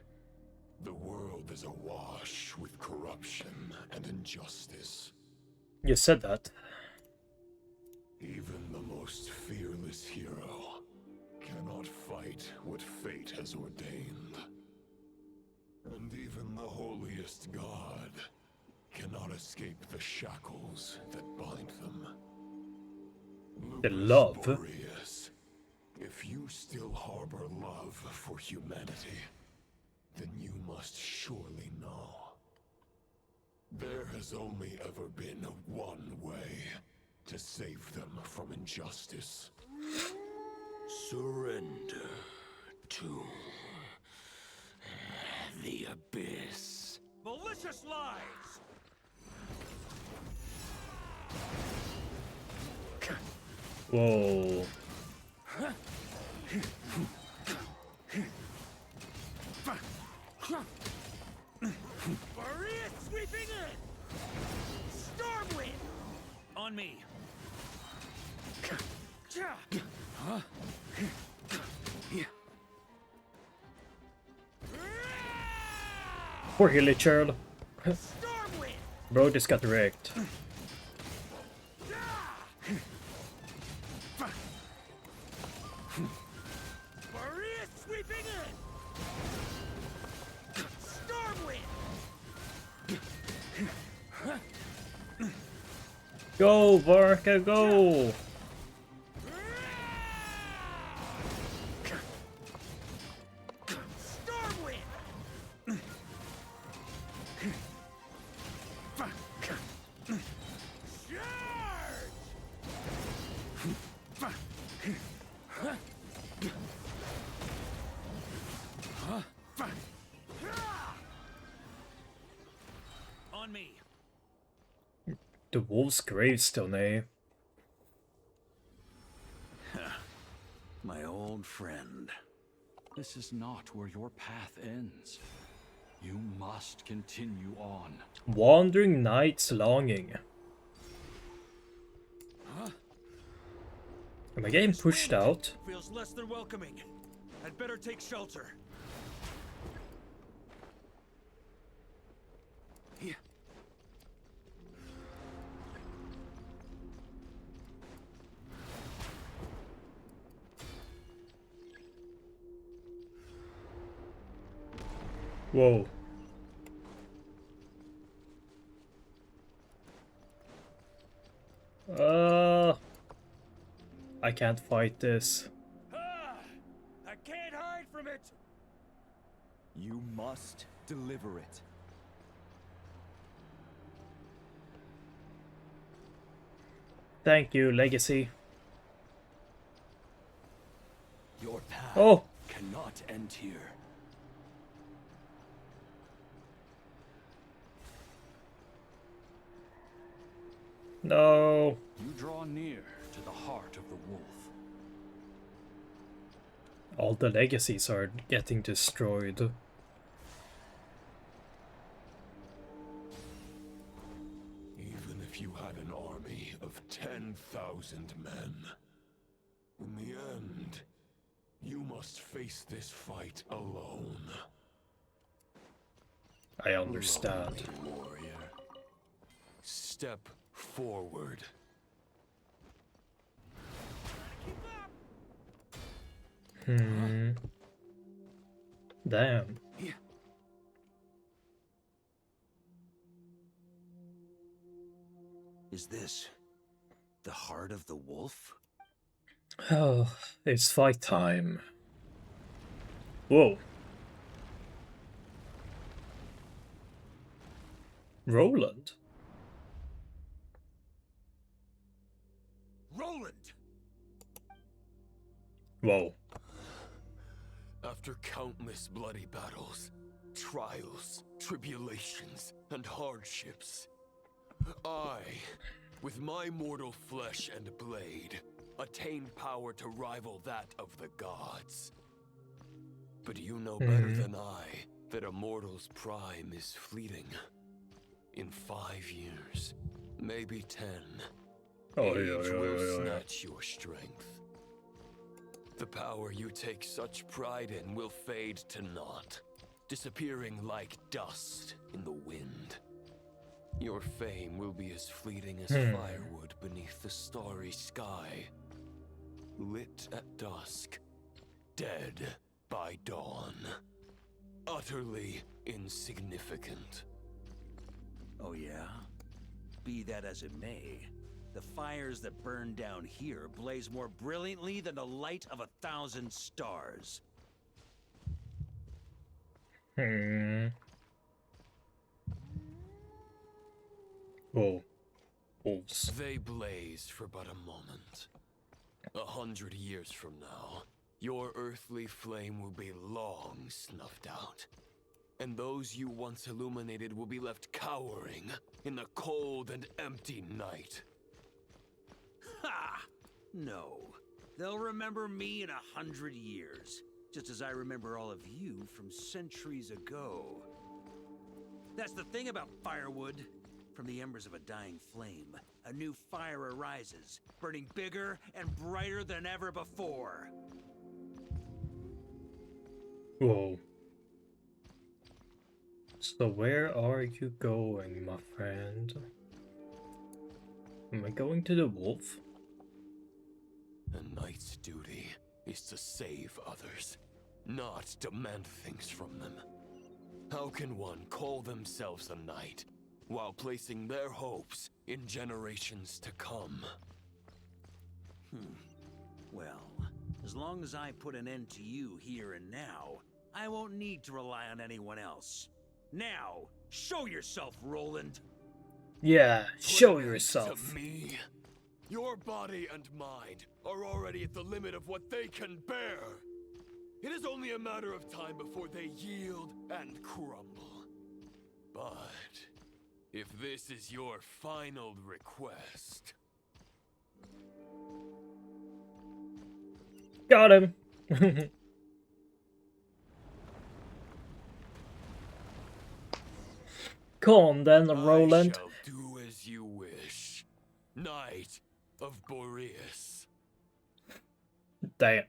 the world is awash with corruption and injustice. You said that. Even the most fearless hero cannot fight what fate has ordained. And even the holiest god cannot escape the shackles that bind them. The love. Boreas, if you still harbor love for humanity, then you must surely know. There has only ever been one way to save them from injustice. Surrender to the abyss. Malicious lies! Whoa. Maria sweeping in! Stormwind! On me! Huh? Poor Hilly Churl. Bro just got wrecked. Maria sweeping in! Stormwind! Go, Varka, go! On me! The wolf's gravestone, eh? My old friend. This is not where your path ends. You must continue on. Wandering Knight's longing. Am I getting pushed out? Feels less than welcoming. I'd better take shelter. Here. Whoa. I can't fight this. I can't hide from it! You must deliver it. Thank you, Legacy. Your path Oh! cannot end here. No. You draw near to the heart of the wolf. All the legacies are getting destroyed. Even if you had an army of 10,000 men, in the end, you must face this fight alone. I understand. Warrior, step forward. Damn. Is this the heart of the wolf? Oh, it's fight time. Whoa. Roland. Roland! Whoa. After countless bloody battles, trials, tribulations, and hardships, I, with my mortal flesh and blade, attained power to rival that of the gods. But you know better than I that a mortal's prime is fleeting. In 5 years, maybe 10, age will snatch your strength. The power you take such pride in will fade to naught, disappearing like dust in the wind. Your fame will be as fleeting as firewood beneath the starry sky, lit at dusk, dead by dawn, utterly insignificant. Oh yeah? Be that as it may, the fires that burn down here blaze more brilliantly than the light of 1,000 stars. Oh. Wolves. They blaze for but a moment. 100 years from now, your earthly flame will be long snuffed out. And those you once illuminated will be left cowering in the cold and empty night. Ha! No. They'll remember me in 100 years, just as I remember all of you from centuries ago. That's the thing about firewood. From the embers of a dying flame, a new fire arises, burning bigger and brighter than ever before. Whoa. So where are you going, my friend? Am I going to the wolf? A knight's duty is to save others, not demand things from them. How can one call themselves a knight while placing their hopes in generations to come? Well, as long as I put an end to you here and now, I won't need to rely on anyone else. Now, show yourself, Roland! Yeah, show yourself. To me? Your body and mind are already at the limit of what they can bear. It is only a matter of time before they yield and crumble. But if this is your final request... Got him! Come on then, Roland. I shall do as you wish, Knight of Boreas. Damn.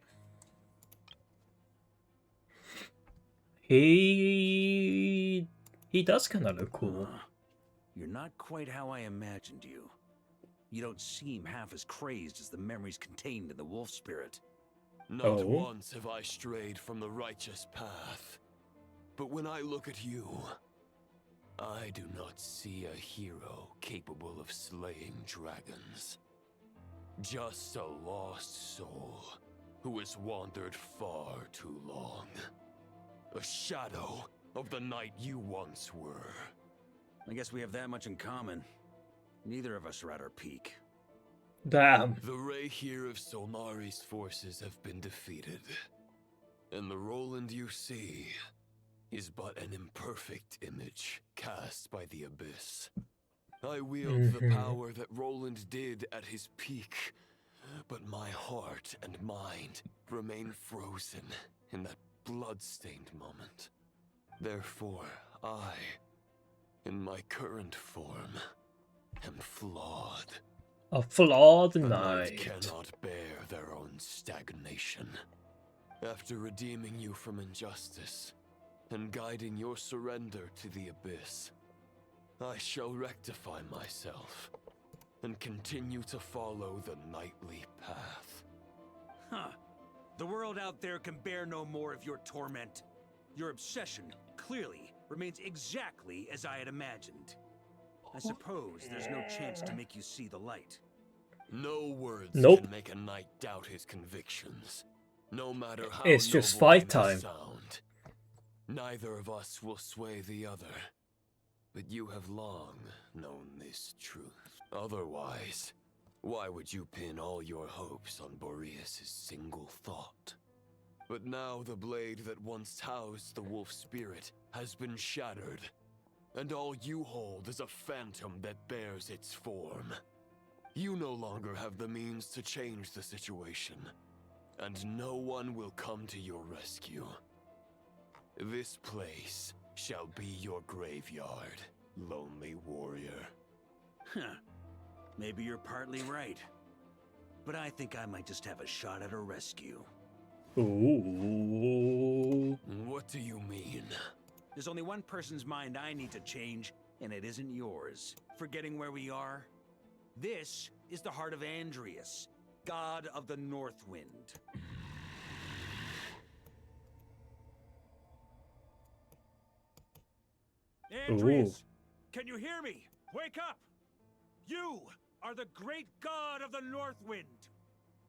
He does kind of look cool. You're not quite how I imagined you. You don't seem half as crazed as the memories contained in the wolf spirit. Not once have I strayed from the righteous path. But when I look at you, I do not see a hero capable of slaying dragons. Just a lost soul who has wandered far too long. A shadow of the knight you once were. I guess we have that much in common. Neither of us are at our peak. Damn. The ray here of Solnari's forces have been defeated. And the Roland you see is but an imperfect image cast by the Abyss. I wield the power that Roland did at his peak, but my heart and mind remain frozen in that blood-stained moment. Therefore, I, in my current form, am flawed. A flawed A knight. cannot bear their own stagnation. After redeeming you from injustice and guiding your surrender to the Abyss, I shall rectify myself and continue to follow the knightly path. Huh. The world out there can bear no more of your torment. Your obsession, clearly, remains exactly as I had imagined. I suppose there's no chance to make you see the light. No words Nope. can make a knight doubt his convictions, no matter how It's just noble fight they may time. sound. Neither of us will sway the other, but you have long known this truth. Otherwise, why would you pin all your hopes on Boreas' single thought? But now the blade that once housed the wolf spirit has been shattered, and all you hold is a phantom that bears its form. You no longer have the means to change the situation, and no one will come to your rescue. This place shall be your graveyard, lonely warrior. Huh. Maybe you're partly right. But I think I might just have a shot at a rescue. Ooh. What do you mean? There's only one person's mind I need to change, and it isn't yours. Forgetting where we are? This is the heart of Andrius, god of the North Wind. Andrius, can you hear me? Wake up! You are the great god of the North Wind.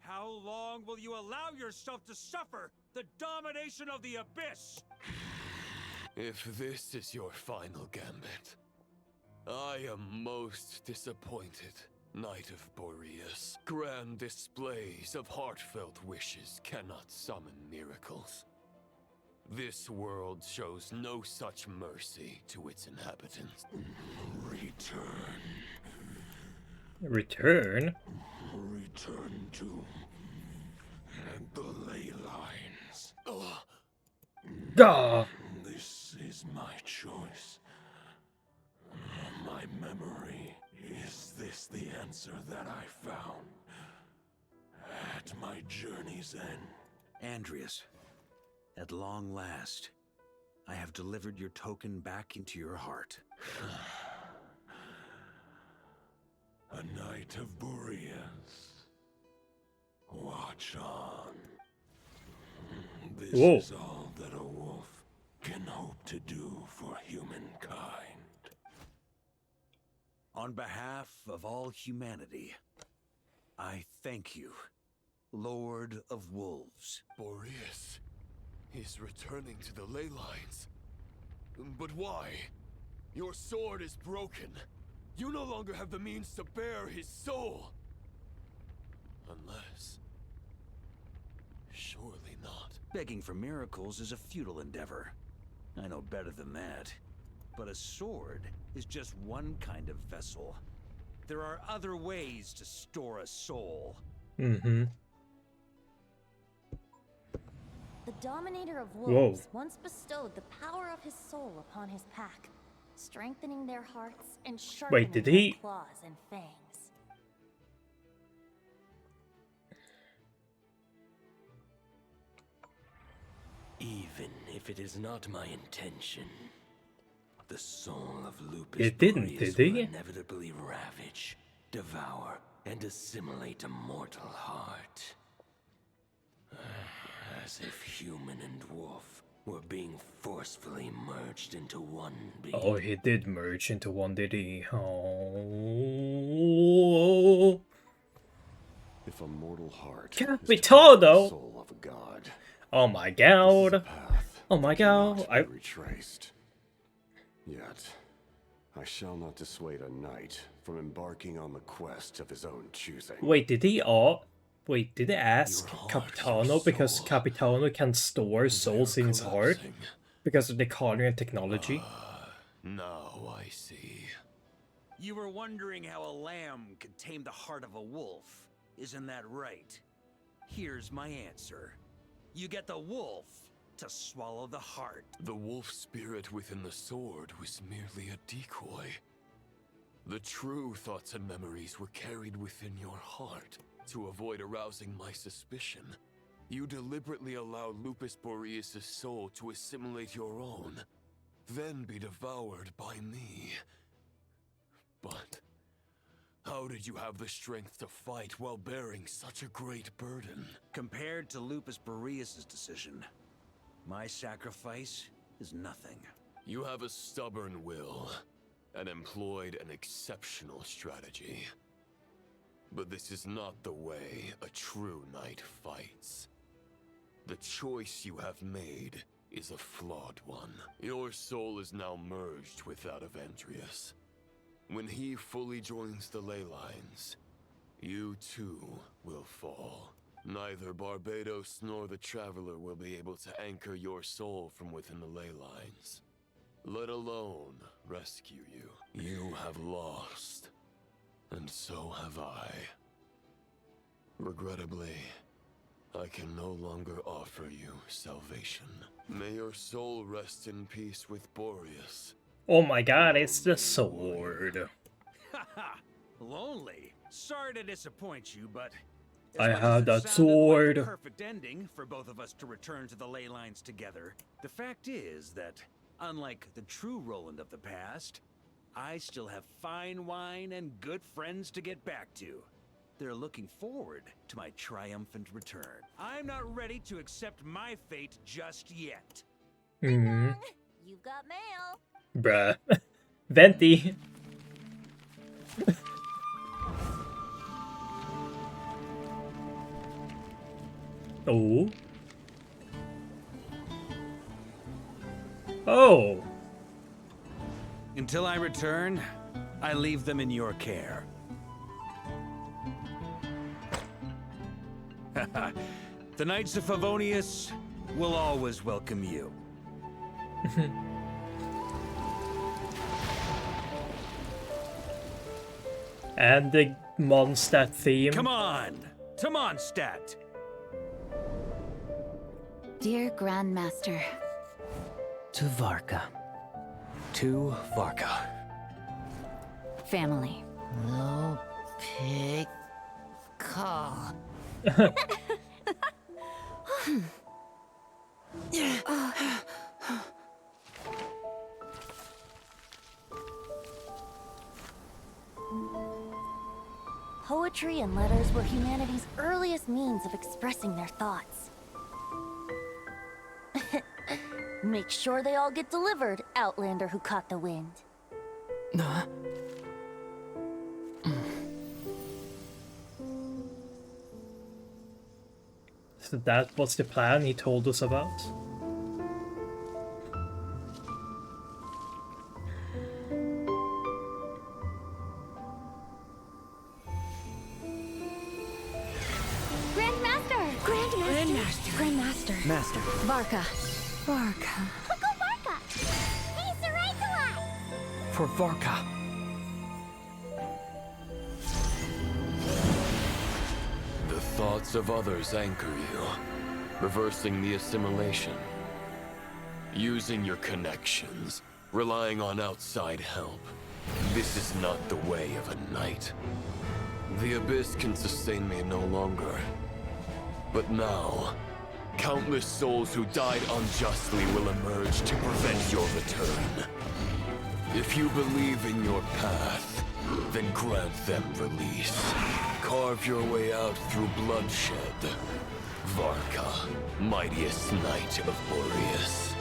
How long will you allow yourself to suffer the domination of the Abyss? If this is your final gambit, I am most disappointed, Knight of Boreas. Grand displays of heartfelt wishes cannot summon miracles. This world shows no such mercy to its inhabitants. Return. Return? Return to the ley lines. Gah! This is my choice. My memory. Is this the answer that I found at my journey's end? Andrius, at long last, I have delivered your token back into your heart. A Knight of Boreas. Watch on. This Whoa. is all that a wolf can hope to do for humankind. On behalf of all humanity, I thank you, Lord of Wolves. Boreas is returning to the ley lines. But why? Your sword is broken. You no longer have the means to bear his soul. Unless... surely not. Begging for miracles is a futile endeavor. I know better than that. But a sword is just one kind of vessel. There are other ways to store a soul. Mm-hmm. The Dominator of Wolves once bestowed the power of his soul upon his pack, strengthening their hearts and sharpening did their he? claws and fangs. Even if it is not my intention, the soul of Lupus It didn't, Majoris did will he? inevitably ravage, devour, and assimilate a mortal heart. As if human and wolf were being forcefully merged into one being. Oh, he did merge into one, did he? Oh. If a mortal heart Capitano! soul of a god, oh my god. Oh my god. I retraced. Yet, I shall not dissuade a knight from embarking on the quest of his own choosing. Wait, did he ask Capitano because Capitano can store souls in his heart? Because of the Carnian technology? Now I see. You were wondering how a lamb could tame the heart of a wolf, isn't that right? Here's my answer. You get the wolf to swallow the heart. The wolf spirit within the sword was merely a decoy. The true thoughts and memories were carried within your heart. To avoid arousing my suspicion, you deliberately allowed Lupus Majoris' soul to assimilate your own, then be devoured by me. But how did you have the strength to fight while bearing such a great burden? Compared to Lupus Majoris' decision, my sacrifice is nothing. You have a stubborn will and employed an exceptional strategy. But this is not the way a true knight fights. The choice you have made is a flawed one. Your soul is now merged with that of Andreas. When he fully joins the ley lines, you too will fall. Neither Barbados nor the Traveler will be able to anchor your soul from within the ley lines, let alone rescue you. You have lost, and so have I. Regrettably, I can no longer offer you salvation. May your soul rest in peace with Boreas. Oh my god, it's the sword. Haha, lonely. Sorry to disappoint you, but I as much have as it that sounded sword. like a perfect ending for both of us to return to the ley lines together. The fact is that, unlike the true Roland of the past, I still have fine wine and good friends to get back to. They're looking forward to my triumphant return. I'm not ready to accept my fate just yet. Hmm. You've got mail. Bruh. Venti. Oh. Oh. Until I return, I leave them in your care. The Knights of Favonius will always welcome you. And the Mondstadt theme. Come on, to Mondstadt. Dear Grandmaster. To Varka. To Varka. Family. No pig call. Poetry and letters were humanity's earliest means of expressing their thoughts. Make sure they all get delivered, Outlander who caught the wind. So that was the plan he told us about. Grandmaster! Grandmaster! Grandmaster! Master. Varka. Varka. Uncle Varka! He's the right to us! For Varka. The thoughts of others anchor you, reversing the assimilation. Using your connections, relying on outside help. This is not the way of a knight. The Abyss can sustain me no longer. But now, countless souls who died unjustly will emerge to prevent your return. If you believe in your path, then grant them release. Carve your way out through bloodshed. Varka, mightiest knight of Boreas.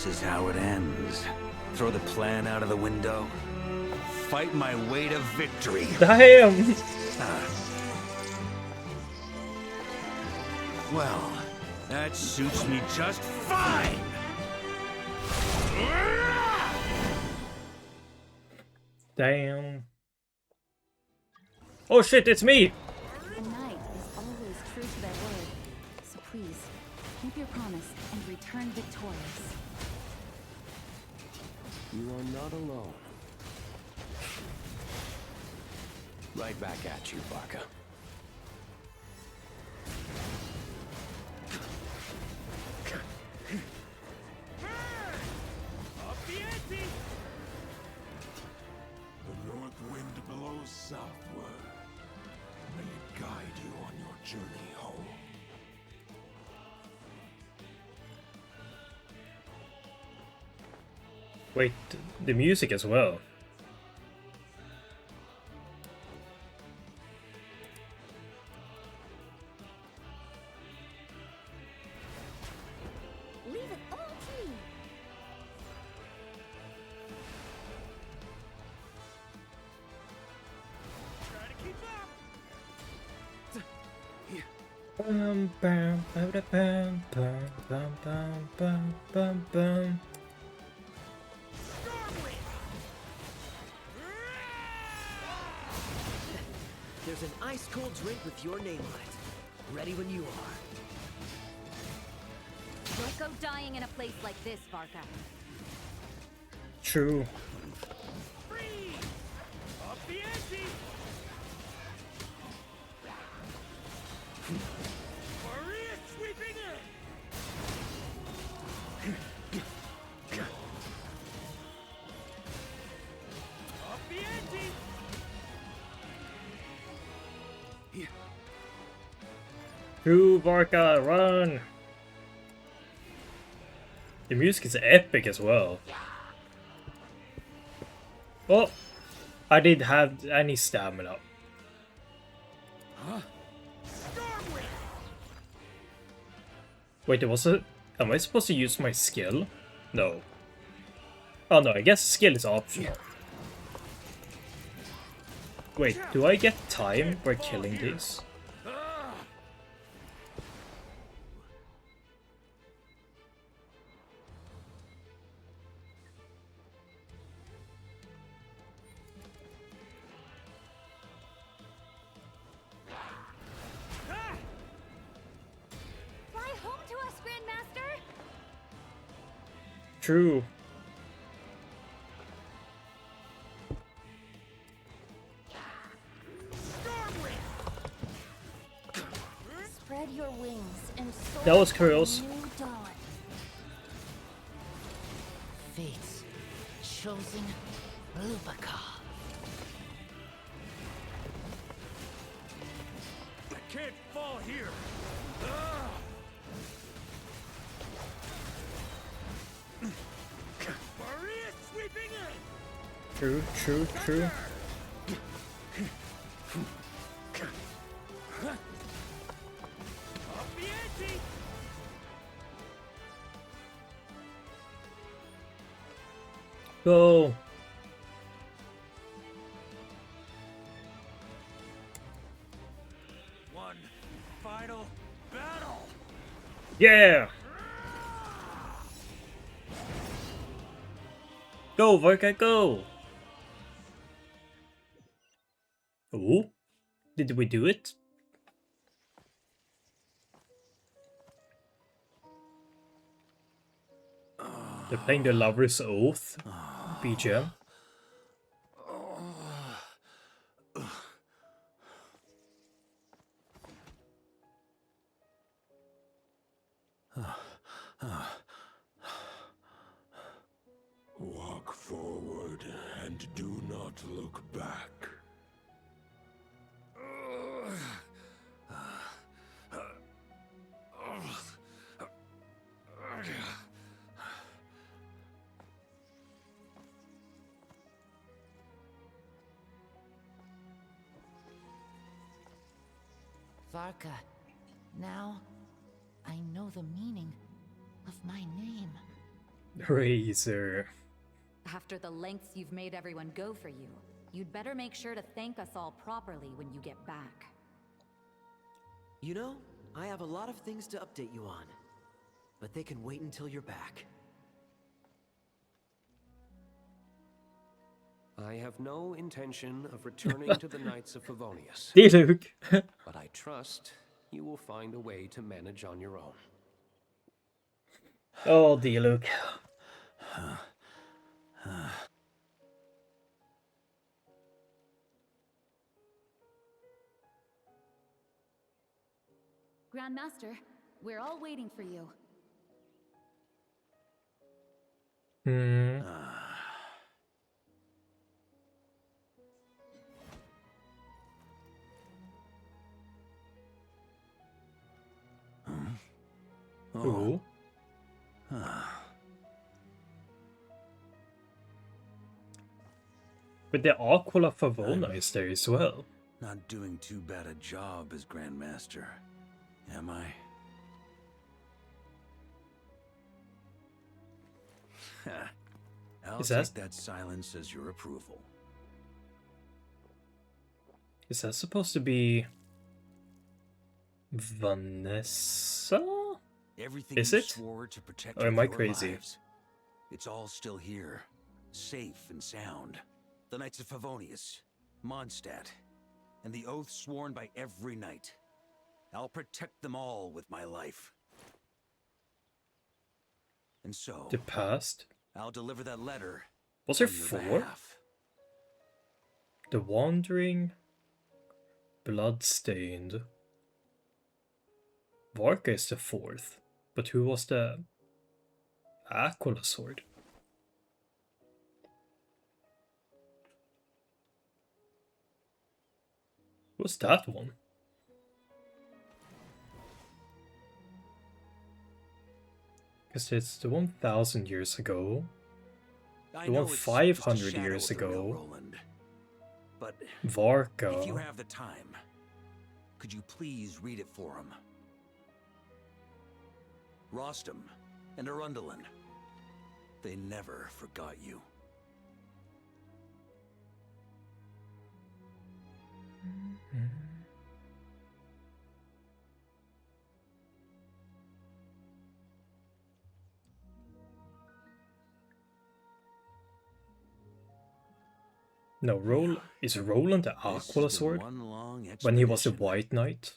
This is how it ends. Throw the plan out of the window. Fight my way to victory. Damn! Well, that suits me just fine! Damn. Oh shit, it's me! A knight is always true to their word. So please, keep your promise and return victorious. You are not alone. Right back at you, Varka. The north wind blows southward. May it guide you on your journey home. Wait, the music as well. Leave it all to me. Try to keep up. Bum, bum, bum, bum, bum, bum, bum, bum, bum. There's an ice-cold drink with your name on it. Ready when you are. Don't go dying in a place like this, Varka. True. Up the ante. Maria sweeping in. Up the ante. True, Varka, run! The music is epic as well. Oh! I didn't have any stamina. Huh? Wait, it was a... Am I supposed to use my skill? No. Oh no, I guess skill is optional. Wait, do I get time for killing these? Fly home to us, Grandmaster! True. Spread your wings and soar That was to a curious. new dawn. Fates chosen Lupaka. I can't fall here. Maria sweeping in. True, true, true. Up the ante. Go! One final battle. Yeah! Go, Varka, go! Oh? Did we do it? They're playing the Lover's Oath BGM. Walk forward and do not look back. Varka, now I know the meaning of my name. Razor. After the lengths you've made everyone go for you, you'd better make sure to thank us all properly when you get back. You know, I have a lot of things to update you on, but they can wait until you're back. I have no intention of returning to the Knights of Favonius. Diluc. But I trust you will find a way to manage on your own. Oh, Diluc. Grandmaster, we're all waiting for you. Hmm. Ooh. But the Aquila Favona is there as well. Not doing too bad a job as Grandmaster, am I? I'll take that silence as your approval. Is that supposed to be Vanessa? Everything Is you it? swore to protect Or am I with your crazy? lives, it's all still here, safe and sound. The Knights of Favonius, Mondstadt, and the oath sworn by every knight. I'll protect them all with my life. And so, The past? I'll deliver that letter. Was there on your 4? behalf. The Wandering, Bloodstained. Varka is the 4th, but who was the Aquila sword? What's that one? Because it's the 1,000 years ago, I the know one it's 500 just a shadow years of the real ago, Roland, but Varka. if you have the time, could you please read it for him? Rostam and Arundelen, they never forgot you. No, is Roland the This Aquila has been sword? one long When he was a expedition. White Knight?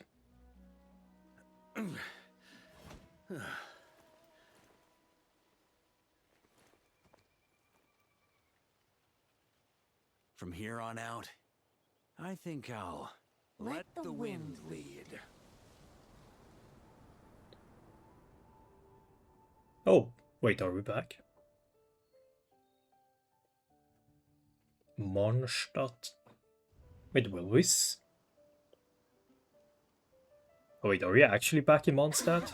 From here on out, I think I'll let the wind lead. Oh, wait, are we back? Mondstadt. Wait, will we? Oh wait, are we actually back in Mondstadt?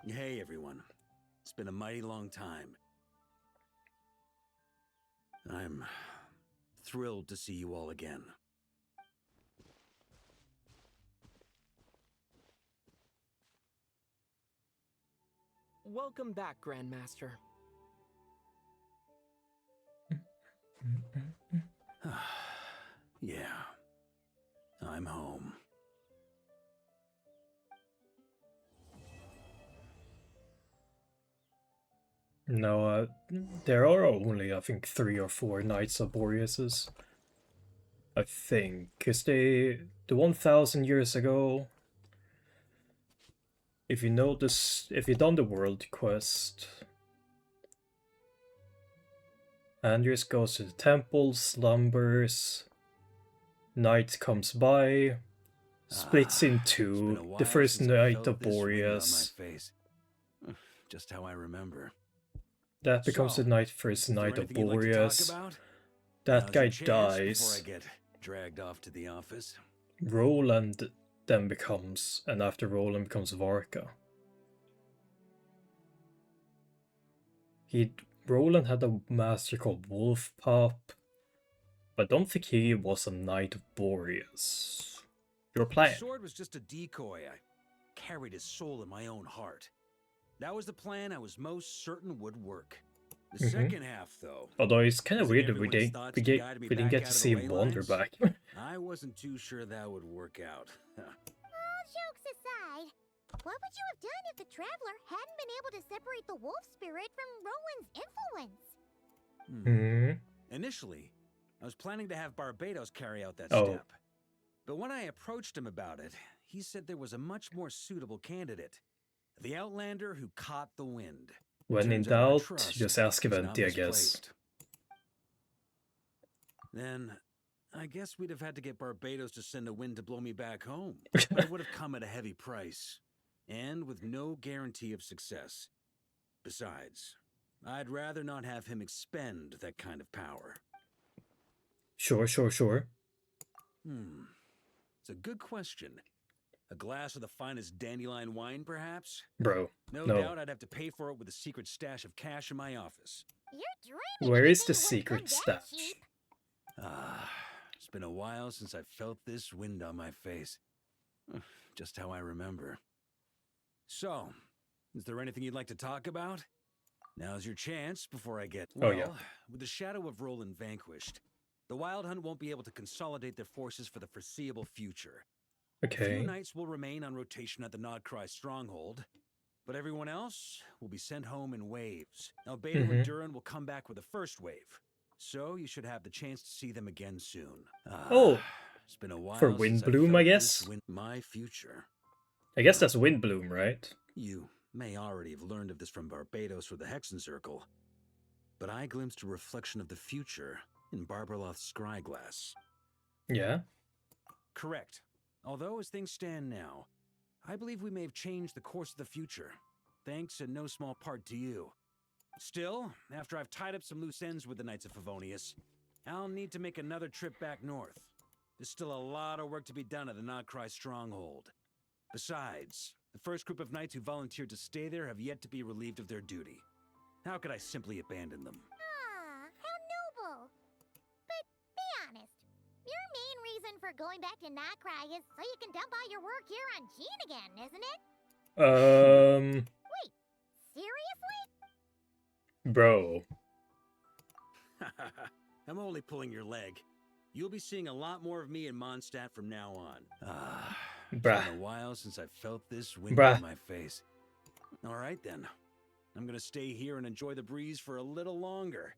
Hey everyone, it's been a mighty long time. I'm thrilled to see you all again. Welcome back, Grandmaster. Yeah, I'm home. No, there are only, I think, 3 or 4 Knights of Boreases. I think, because the 1,000 years ago, if you notice, if you've done the world quest, Andreas goes to the temple, slumbers, Knight comes by, splits in 2, the first Knight of Boreas. Just how I remember. That becomes the first Knight of Boreas. That guy dies. Before I get dragged off to the office. Roland then becomes, and after Roland becomes Varka. Roland had a master called Wolf Pup, but I don't think he was a Knight of Boreas. Your plan. The sword was just a decoy. I carried his soul in my own heart. That was the plan I was most certain would work. The Mhm. second half, though. Although it's kind of using weird that we everyone's didn't thoughts we to get guide me we didn't back get out to of see the ley Wander lines, back. I wasn't too sure that would work out. All jokes aside, what would you have done if the Traveler hadn't been able to separate the wolf spirit from Roland's influence? Initially, I was planning to have Barbados carry out that Oh. step. But when I approached him about it, he said there was a much more suitable candidate. The Outlander who caught the wind. When in Turns out our doubt, trust just ask was not Venti, I guess. misplaced. Then, I guess we'd have had to get Barbados to send a wind to blow me back home. That would have come at a heavy price, and with no guarantee of success. Besides, I'd rather not have him expend that kind of power. Sure. It's a good question. A glass of the finest dandelion wine, perhaps? Bro, No no. doubt I'd have to pay for it with a secret stash of cash in my office. You're dreaming. Where is the secret stash? It's been a while since I felt this wind on my face. Just how I remember. So, is there anything you'd like to talk about? Now's your chance before I get... Oh, yeah. With the shadow of Roland vanquished, the Wild Hunt won't be able to consolidate their forces for the foreseeable future. A Okay. few knights will remain on rotation at the Nodcry stronghold, but everyone else will be sent home in waves. Albedo and Durin will come back with the first wave, so you should have the chance to see them again soon. Oh, It's been a while for since Windbloom, felt I this guess? my future. I guess that's Windbloom, right? You may already have learned of this from Barbados or the Hexen Circle, but I glimpsed a reflection of the future in Barbarloth's scryglass. Yeah? Correct. Although, as things stand now, I believe we may have changed the course of the future, thanks in no small part to you. Still, after I've tied up some loose ends with the Knights of Favonius, I'll need to make another trip back north. There's still a lot of work to be done at the Nodcry stronghold. Besides, the first group of knights who volunteered to stay there have yet to be relieved of their duty. How could I simply abandon them? How noble. But be honest, your main reason for going back to Nodcry is so you can dump all your work here on Gene again, isn't it? Wait, seriously? Bro. I'm only pulling your leg. You'll be seeing a lot more of me in Mondstadt from now on. It's Bruh. been a while since I felt this wind Bruh. on my face. All right then. I'm gonna stay here and enjoy the breeze for a little longer.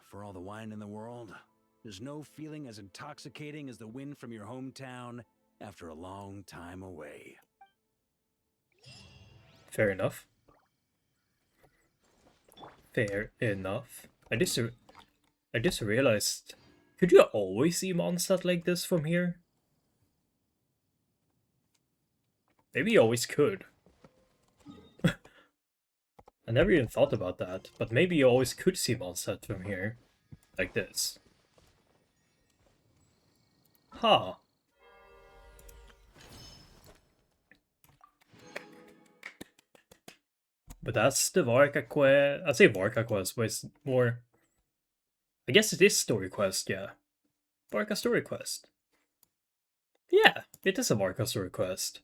For all the wine in the world, there's no feeling as intoxicating as the wind from your hometown after a long time away. Fair enough. Fair enough. I just realized, could you always see Mondstadt like this from here? Maybe you always could. I never even thought about that, but maybe you always could see Mondstadt from here. Like this. Huh. But that's the Varka quest. I'd say Varka quest, but it's more... I guess it is story quest, yeah. Varka story quest. Yeah, it is a Varka story quest.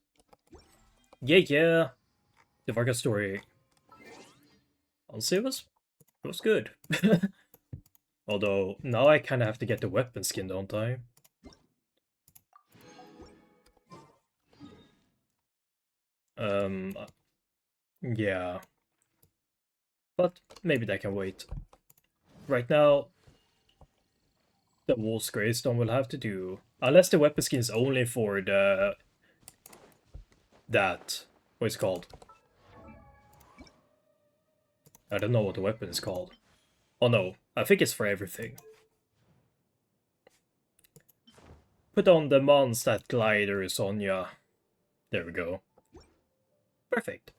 Yeah. The Varka story. Honestly, it was good. Although, now I kind of have to get the weapon skin, don't I? Yeah. But maybe that can wait. Right now, the Wolf's Greystone will have to do. Unless the weapon skin is only for the... That. What's it called? I don't know what the weapon is called. Oh no, I think it's for everything. Put on the Mondstadt glider, Sonia. There we go. Perfect.